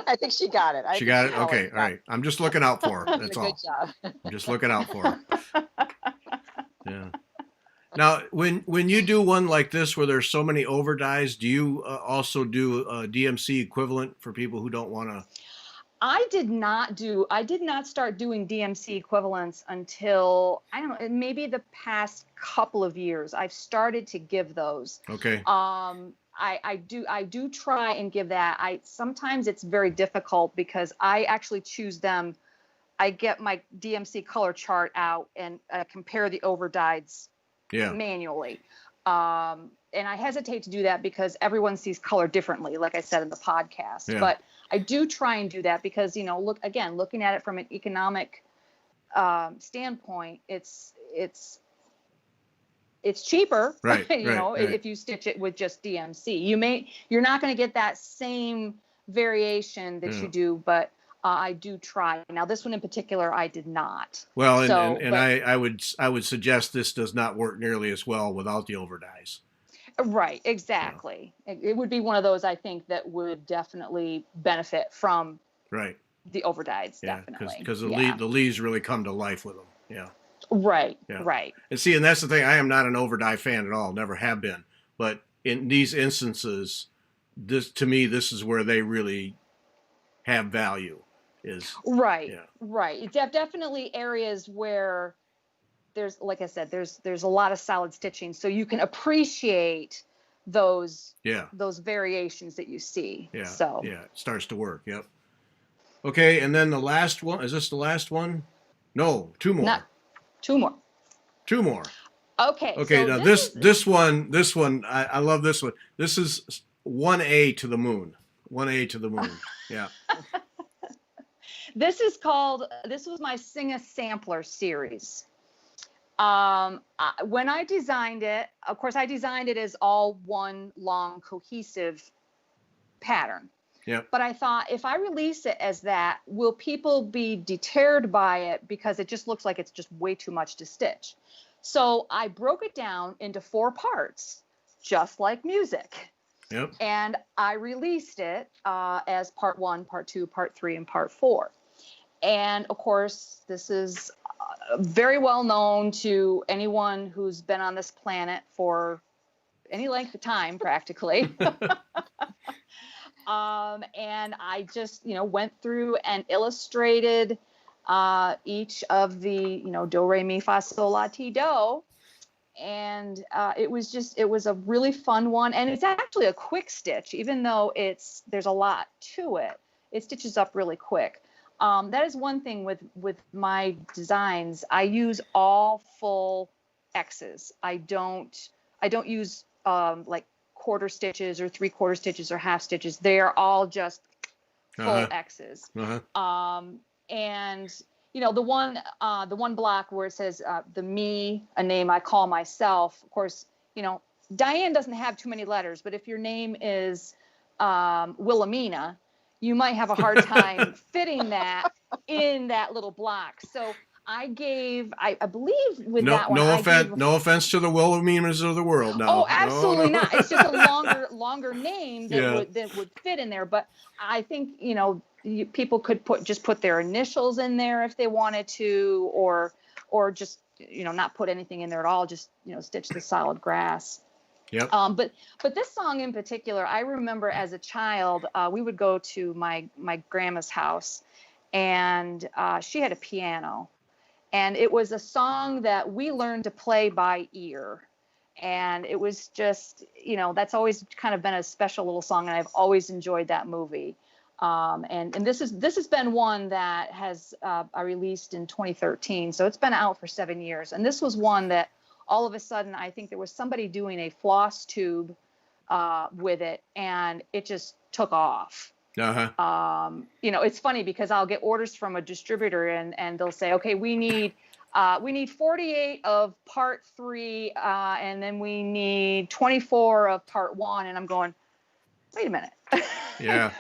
Speaker 3: I think she got it.
Speaker 2: She got it? Okay, all right. I'm just looking out for her. That's all.
Speaker 3: Good job.
Speaker 2: I'm just looking out for her. Yeah. Now, when you do one like this where there's so many overdyes, do you also do a DMC equivalent for people who don't want to?
Speaker 1: I did not start doing DMC equivalents until, I don't know, maybe the past couple of years. I've started to give those.
Speaker 2: Okay.
Speaker 1: I do try and give that. Sometimes it's very difficult because I actually choose them. I get my DMC color chart out and compare the overdyes manually. And I hesitate to do that because everyone sees color differently, like I said in the podcast.
Speaker 2: Yeah.
Speaker 1: But I do try and do that because, looking at it from an economic standpoint, it's cheaper,
Speaker 2: right,
Speaker 1: if you stitch it with just DMC. You're not going to get that same variation that you do, but I do try. Now, this one in particular, I did not.
Speaker 2: Well, I would suggest this does not work nearly as well without the overdyes.
Speaker 1: Right, exactly. Yeah. It would be one of those, I think, that would definitely benefit from the overdyes, definitely.
Speaker 2: Because the leaves really come to life with them. Yeah.
Speaker 1: Right,
Speaker 2: yeah.
Speaker 1: Right.
Speaker 2: And that's the thing. I am not an overdye fan at all. Never have been. But in these instances, this is where they really have value. Right.
Speaker 1: It's definitely areas where there's, like I said, there's a lot of solid stitching, so you can appreciate those variations that you see.
Speaker 2: Yeah.
Speaker 1: So
Speaker 2: it starts to work. Yep. Okay, and then the last one. Is this the last one? No, two more.
Speaker 1: Two more. Okay.
Speaker 2: Okay.
Speaker 1: So
Speaker 2: now this one, I love this one. This is 1A to the moon. 1A to the moon. Yeah.
Speaker 1: This was my Sing a Sampler series. When I designed it, of course, I designed it as all one long cohesive pattern.
Speaker 2: Yeah.
Speaker 1: But I thought, if I release it as that, will people be deterred by it because it just looks like it's just way too much to stitch? So I broke it down into 4 parts, just like music.
Speaker 2: Yep.
Speaker 1: And I released it as part 1, part 2, part 3, and part 4. And of course, this is very well known to anyone who's been on this planet for any length of time, practically. And I just, went through and illustrated each of the, do, re, mi, fa, sol, la, ti, do. And it was a really fun one. And it's actually a quick stitch, even though there's a lot to it. It stitches up really quick. That is one thing with my designs. I use all full X's. I don't use like quarter stitches or 3/4 stitches or half stitches. They are all just full X's. And the one block where it says the me, a name I call myself. Of course, Diane doesn't have too many letters, but if your name is Wilhelmina, you might have a hard time fitting that in that little block. So I believe with that one.
Speaker 2: No offense to the Wilhelminas of the world. No.
Speaker 1: Oh, absolutely not. It's just a longer name that would fit in there. But I think people could put their initials in there if they wanted to, or just not put anything in there at all. Just stitch the solid grass.
Speaker 2: Yep.
Speaker 1: But this song in particular, I remember as a child, we would go to my grandma's house, and she had a piano, and it was a song that we learned to play by ear, and it was just that's always kind of been a special little song, and I've always enjoyed that movie. And this has been one that I released in 2013, so it's been out for 7 years, and this was one that all of a sudden, I think there was somebody doing a floss tube with it, and it just took off. It's funny because I'll get orders from a distributor, and they'll say, okay, we need 48 of part 3, and then we need 24 of part 1, and I'm going, wait a minute.
Speaker 2: Yeah.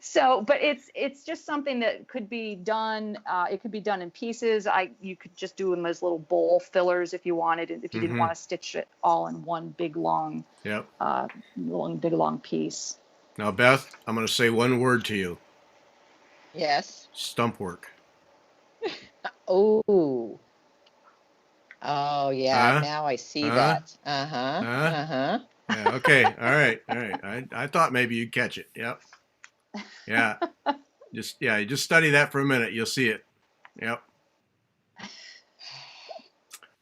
Speaker 1: So, but it's just something that could be done. It could be done in pieces. You could just do them as little bowl fillers if you wanted, if you didn't want to stitch it all in one big long, long piece.
Speaker 2: Now, Beth, I'm going to say one word to you.
Speaker 3: Yes.
Speaker 2: Stump work.
Speaker 3: Oh yeah. Now I see that.
Speaker 2: Yeah, okay. All right. I thought maybe you'd catch it. Yep. Yeah. Just study that for a minute. You'll see it. Yep.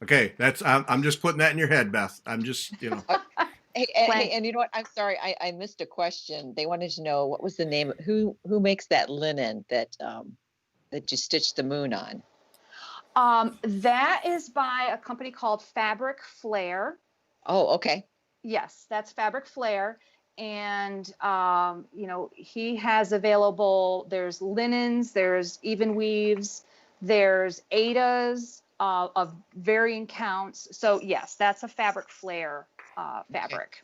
Speaker 2: Okay. I'm just putting that in your head, Beth. I'm just,
Speaker 3: Hey, and you know what? I'm sorry, I missed a question. They wanted to know what was the name. Who makes that linen that you stitched the moon on?
Speaker 1: That is by a company called Fabric Flare.
Speaker 3: Oh, okay.
Speaker 1: Yes, that's Fabric Flare. And, he has available, there's linens, there's even weaves, there's Aidas of varying counts. So yes, that's a Fabric Flare fabric.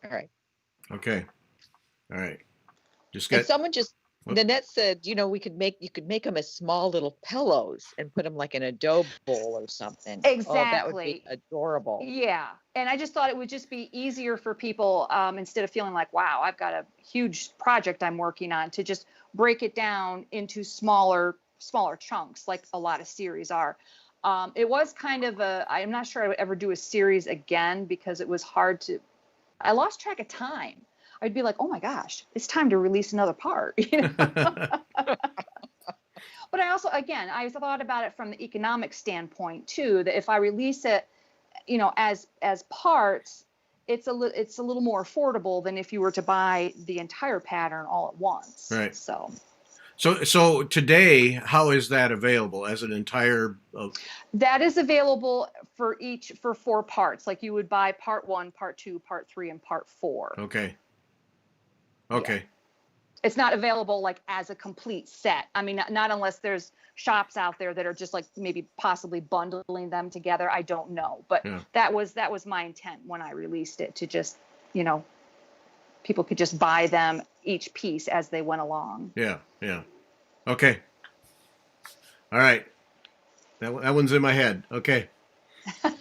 Speaker 3: Okay.
Speaker 2: Okay. All right.
Speaker 3: And someone just, Nanette said, you could make them as small little pillows and put them like in a dough bowl or something.
Speaker 1: Exactly.
Speaker 3: Oh, that would be adorable.
Speaker 1: Yeah. And I just thought it would just be easier for people, instead of feeling like, wow, I've got a huge project I'm working on, to just break it down into smaller chunks, like a lot of series are. It was kind of I'm not sure I would ever do a series again, because it was I lost track of time. I'd be like, oh my gosh, it's time to release another part. But I also, again, I thought about it from the economic standpoint too, that if I release it, as parts, it's a little more affordable than if you were to buy the entire pattern all at once.
Speaker 2: Right.
Speaker 1: So
Speaker 2: today, how is that available as an entire?
Speaker 1: That is available for 4 parts. Like you would buy part 1, part 2, part 3, and part 4.
Speaker 2: Okay.
Speaker 1: Yeah. It's not available like as a complete set. I mean, not unless there's shops out there that are just like maybe possibly bundling them together. I don't know, but that was my intent when I released it, to just, people could just buy them each piece as they went along.
Speaker 2: Yeah. Okay. All right. That one's in my head. Okay.
Speaker 1: Are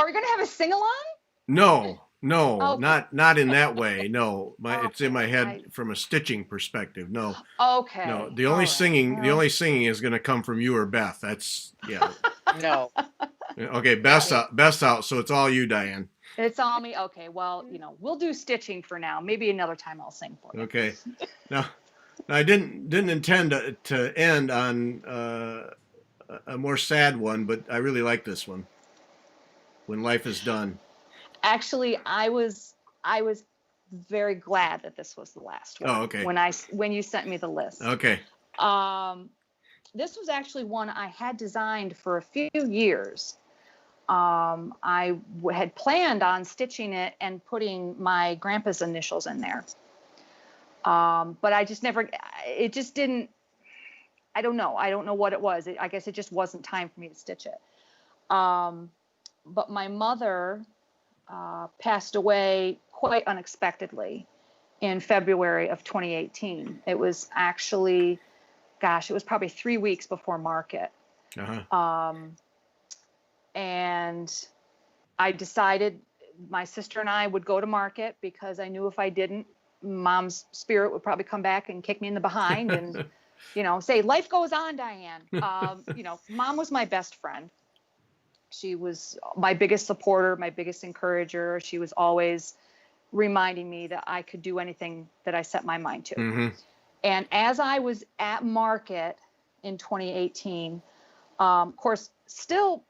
Speaker 1: we going to have a sing-along?
Speaker 2: No,
Speaker 1: Okay.
Speaker 2: not in that way. No, it's in my head from a stitching perspective. No.
Speaker 1: Okay.
Speaker 2: No, the only singing is going to come from you or Beth. That's
Speaker 3: No.
Speaker 2: Okay, Beth's out, so it's all you, Diane.
Speaker 1: It's all me. Okay, well, we'll do stitching for now. Maybe another time I'll sing for you.
Speaker 2: Okay. Now I didn't intend to end on a more sad one, but I really like this one. When Life is Done.
Speaker 1: Actually, I was very glad that this was the last one.
Speaker 2: Oh, okay.
Speaker 1: When you sent me the list.
Speaker 2: Okay.
Speaker 1: This was actually one I had designed for a few years. I had planned on stitching it and putting my grandpa's initials in there. But I just never, it just didn't, I don't know what it was. I guess it just wasn't time for me to stitch it. But my mother passed away quite unexpectedly in February of 2018. It was actually, it was probably 3 weeks before market. And I decided my sister and I would go to market, because I knew if I didn't, Mom's spirit would probably come back and kick me in the behind and, say, life goes on, Diane. Mom was my best friend. She was my biggest supporter, my biggest encourager. She was always reminding me that I could do anything that I set my mind to.
Speaker 2: Mm-hmm.
Speaker 1: And as I was at market in 2018, of course, still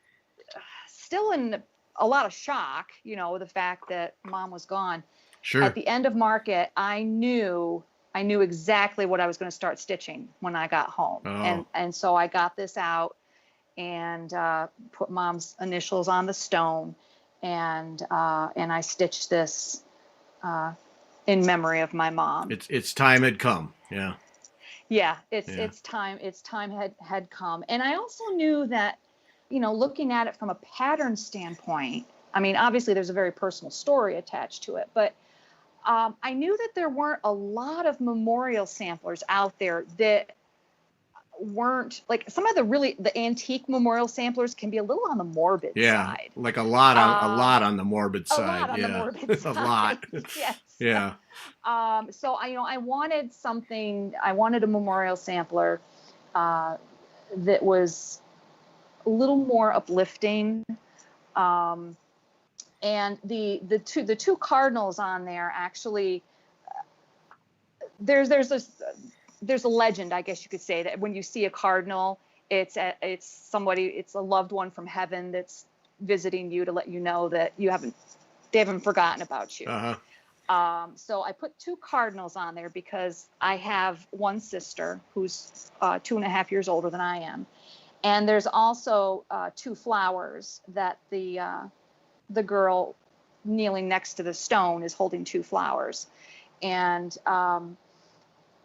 Speaker 1: in a lot of shock, the fact that Mom was gone.
Speaker 2: Sure.
Speaker 1: At the end of market, I knew exactly what I was going to start stitching when I got home.
Speaker 2: Oh.
Speaker 1: And so I got this out, and put mom's initials on the stone, and I stitched this in memory of my mom.
Speaker 2: It's time had come. Yeah.
Speaker 1: Yeah,
Speaker 2: Yeah.
Speaker 1: it's time had come. And I also knew that, looking at it from a pattern standpoint, I mean, obviously there's a very personal story attached to it, but I knew that there weren't a lot of memorial samplers out there that weren't like some of the antique memorial samplers can be a little on the morbid side.
Speaker 2: Like a lot on the morbid side.
Speaker 1: A lot on the morbid
Speaker 2: A
Speaker 1: side.
Speaker 2: lot.
Speaker 1: Yes.
Speaker 2: Yeah.
Speaker 1: So I wanted a memorial sampler that was a little more uplifting. And the two cardinals on there actually, there's a legend, I guess you could say, that when you see a cardinal, it's a loved one from heaven that's visiting you to let you know that they haven't forgotten about you.
Speaker 2: Uh-huh.
Speaker 1: So I put two cardinals on there because I have one sister who's 2.5 years older than I am. And there's also two flowers that the girl kneeling next to the stone is holding two flowers. And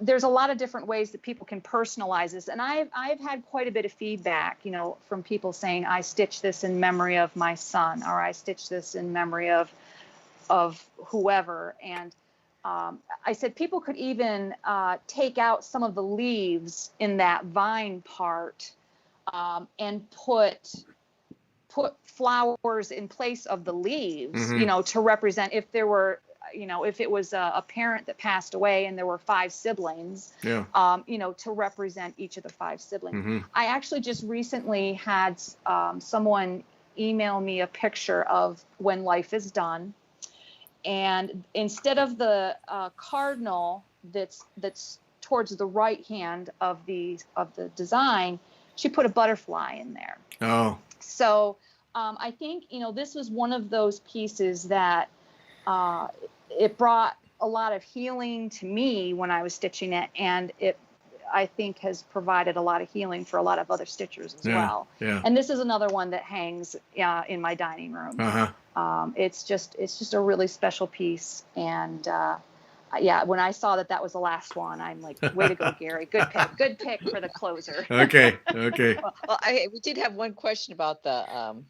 Speaker 1: there's a lot of different ways that people can personalize this. And I've had quite a bit of feedback, from people saying, I stitched this in memory of my son, or I stitched this in memory of whoever. And I said people could even take out some of the leaves in that vine part and put flowers in place of the leaves,
Speaker 2: Mm-hmm.
Speaker 1: To represent if there were, if it was a parent that passed away and there were 5 siblings,
Speaker 2: Yeah.
Speaker 1: To represent each of the 5 siblings.
Speaker 2: Mm-hmm.
Speaker 1: I actually just recently had someone email me a picture of When Life Is Done. And instead of the cardinal that's towards the right hand of the design, she put a butterfly in there.
Speaker 2: Oh.
Speaker 1: So I think, this was one of those pieces that it brought a lot of healing to me when I was stitching it. And it, I think, has provided a lot of healing for a lot of other stitchers as well.
Speaker 2: Yeah.
Speaker 1: And this is another one that hangs in my dining room.
Speaker 2: Uh-huh.
Speaker 1: It's just a really special piece. And when I saw that was the last one, I'm like, way to go, Gary. Good pick for the closer.
Speaker 2: Okay.
Speaker 3: Well, we did have one question about the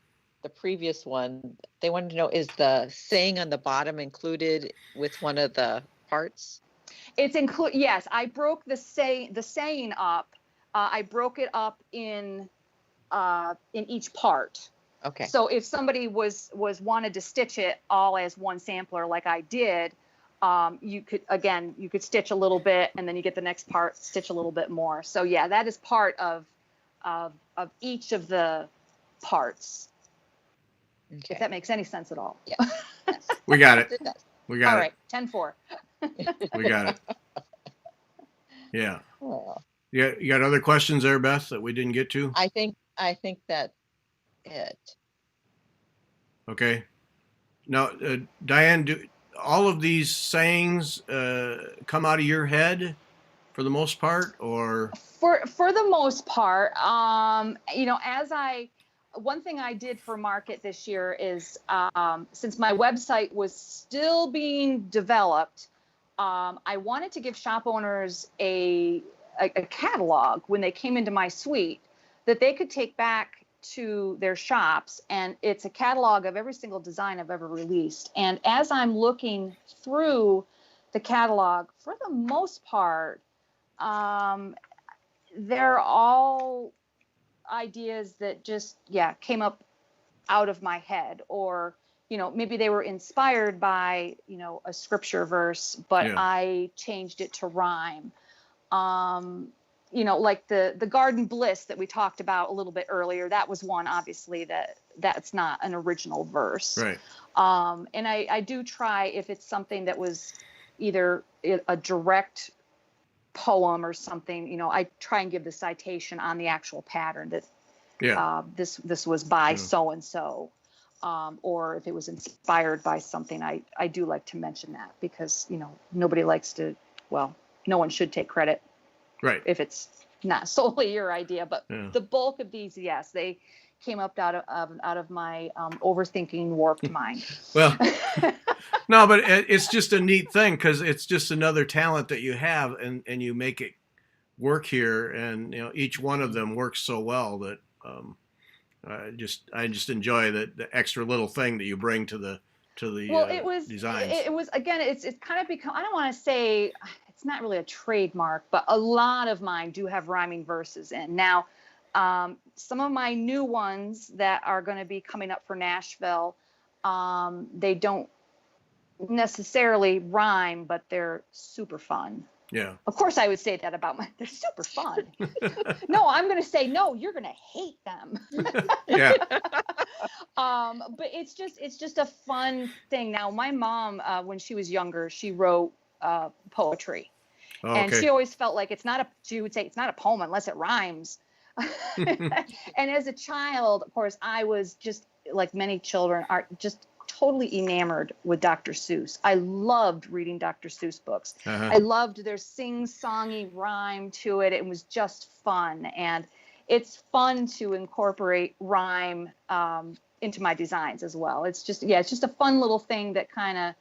Speaker 3: previous one. They wanted to know, is the saying on the bottom included with one of the parts?
Speaker 1: It's yes, I broke the saying up. I broke it up in each part.
Speaker 3: Okay.
Speaker 1: So if somebody was wanted to stitch it all as one sampler like I did, you could stitch a little bit and then you get the next part, stitch a little bit more. So yeah, that is part of each of the parts.
Speaker 3: Okay.
Speaker 1: If that makes any sense at all.
Speaker 3: Yeah.
Speaker 2: We got it.
Speaker 3: It does.
Speaker 2: We got
Speaker 1: All
Speaker 2: it.
Speaker 1: right, 10-4.
Speaker 2: We got it. Yeah.
Speaker 3: Oh,
Speaker 2: Yeah. You got other questions there, Beth, that we didn't get to?
Speaker 3: I think that's it.
Speaker 2: Okay. Now, Diane, do all of these sayings come out of your head for the most part, or?
Speaker 1: For the most part, one thing I did for market this year is, since my website was still being developed, I wanted to give shop owners a catalog when they came into my suite that they could take back to their shops, and it's a catalog of every single design I've ever released. And as I'm looking through the catalog, for the most part, they're all ideas that just came up out of my head, or maybe they were inspired by a scripture verse, but I changed it to rhyme. Like the garden bliss that we talked about a little bit earlier, that was one, obviously, that's not an original verse.
Speaker 2: Right.
Speaker 1: And I do try, if it's something that was either a direct poem or something, I try and give the citation on the actual pattern that this was by so and so, or if it was inspired by something, I do like to mention that, because nobody likes to, no one should take credit,
Speaker 2: right,
Speaker 1: if it's not solely your idea, but
Speaker 2: Yeah.
Speaker 1: the bulk of these, yes, they came up out of my overthinking, warped mind.
Speaker 2: Well, no, but it's just a neat thing because it's just another talent that you have, and you make it work here, and each one of them works so well that I just enjoy the extra little thing that you bring to the
Speaker 1: Well, it was
Speaker 2: designs.
Speaker 1: it was again, it's kind of become, I don't want to say it's not really a trademark, but a lot of mine do have rhyming verses in. Now, some of my new ones that are going to be coming up for Nashville, they don't necessarily rhyme, but they're super fun.
Speaker 2: Yeah.
Speaker 1: Of course, I would say that about they're super fun. No, I'm going to say, no, you're going to hate them.
Speaker 2: Yeah.
Speaker 1: But it's just a fun thing. Now, my mom, when she was younger, she wrote poetry.
Speaker 2: Oh,
Speaker 1: And
Speaker 2: okay.
Speaker 1: she always felt like she would say it's not a poem unless it rhymes. And as a child, of course, I was just like many children are just totally enamored with Dr. Seuss. I loved reading Dr. Seuss books.
Speaker 2: Uh-huh.
Speaker 1: I loved their sing-songy rhyme to it. It was just fun. And it's fun to incorporate rhyme into my designs as well. It's just a fun little thing that kind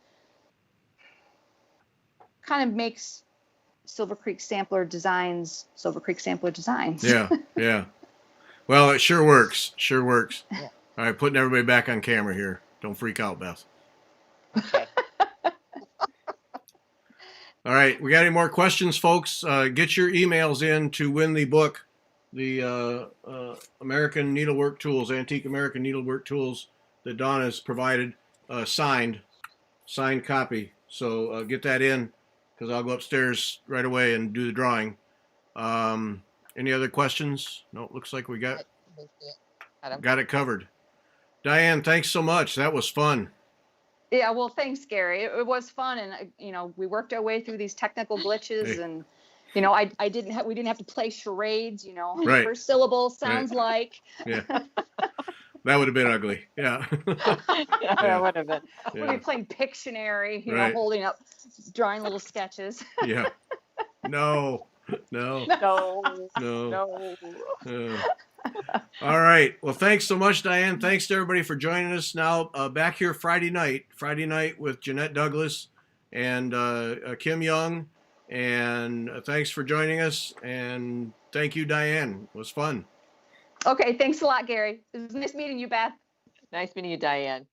Speaker 1: of makes Silver Creek Sampler Designs.
Speaker 2: Yeah. Yeah. Well, it sure works. Sure works.
Speaker 3: Yeah.
Speaker 2: All right, putting everybody back on camera here. Don't freak out, Beth.
Speaker 3: Okay.
Speaker 2: All right, we got any more questions, folks? Get your emails in to win the book, the American Needlework Tools, Antique American Needlework Tools that Dawn has provided, signed copy. So get that in, because I'll go upstairs right away and do the drawing. Any other questions? No, looks like we got it covered. Diane, thanks so much. That was fun.
Speaker 1: Yeah, well, thanks, Gary. It was fun, and we worked our way through these technical glitches,
Speaker 2: Hey.
Speaker 1: and we didn't have to play charades.
Speaker 2: Right.
Speaker 1: First syllable sounds like.
Speaker 2: Yeah. That would have been ugly. Yeah.
Speaker 3: That would have been.
Speaker 1: We'd be playing Pictionary,
Speaker 2: Right.
Speaker 1: holding up, drawing little sketches.
Speaker 2: Yeah. No.
Speaker 3: No.
Speaker 2: All right. Well, thanks so much, Diane. Thanks to everybody for joining us. Now, back here Friday night with Jeanette Douglas and Kim Young. And thanks for joining us. And thank you, Diane. It was fun.
Speaker 1: Okay, thanks a lot, Gary. It was nice meeting you, Beth.
Speaker 3: Nice meeting you, Diane.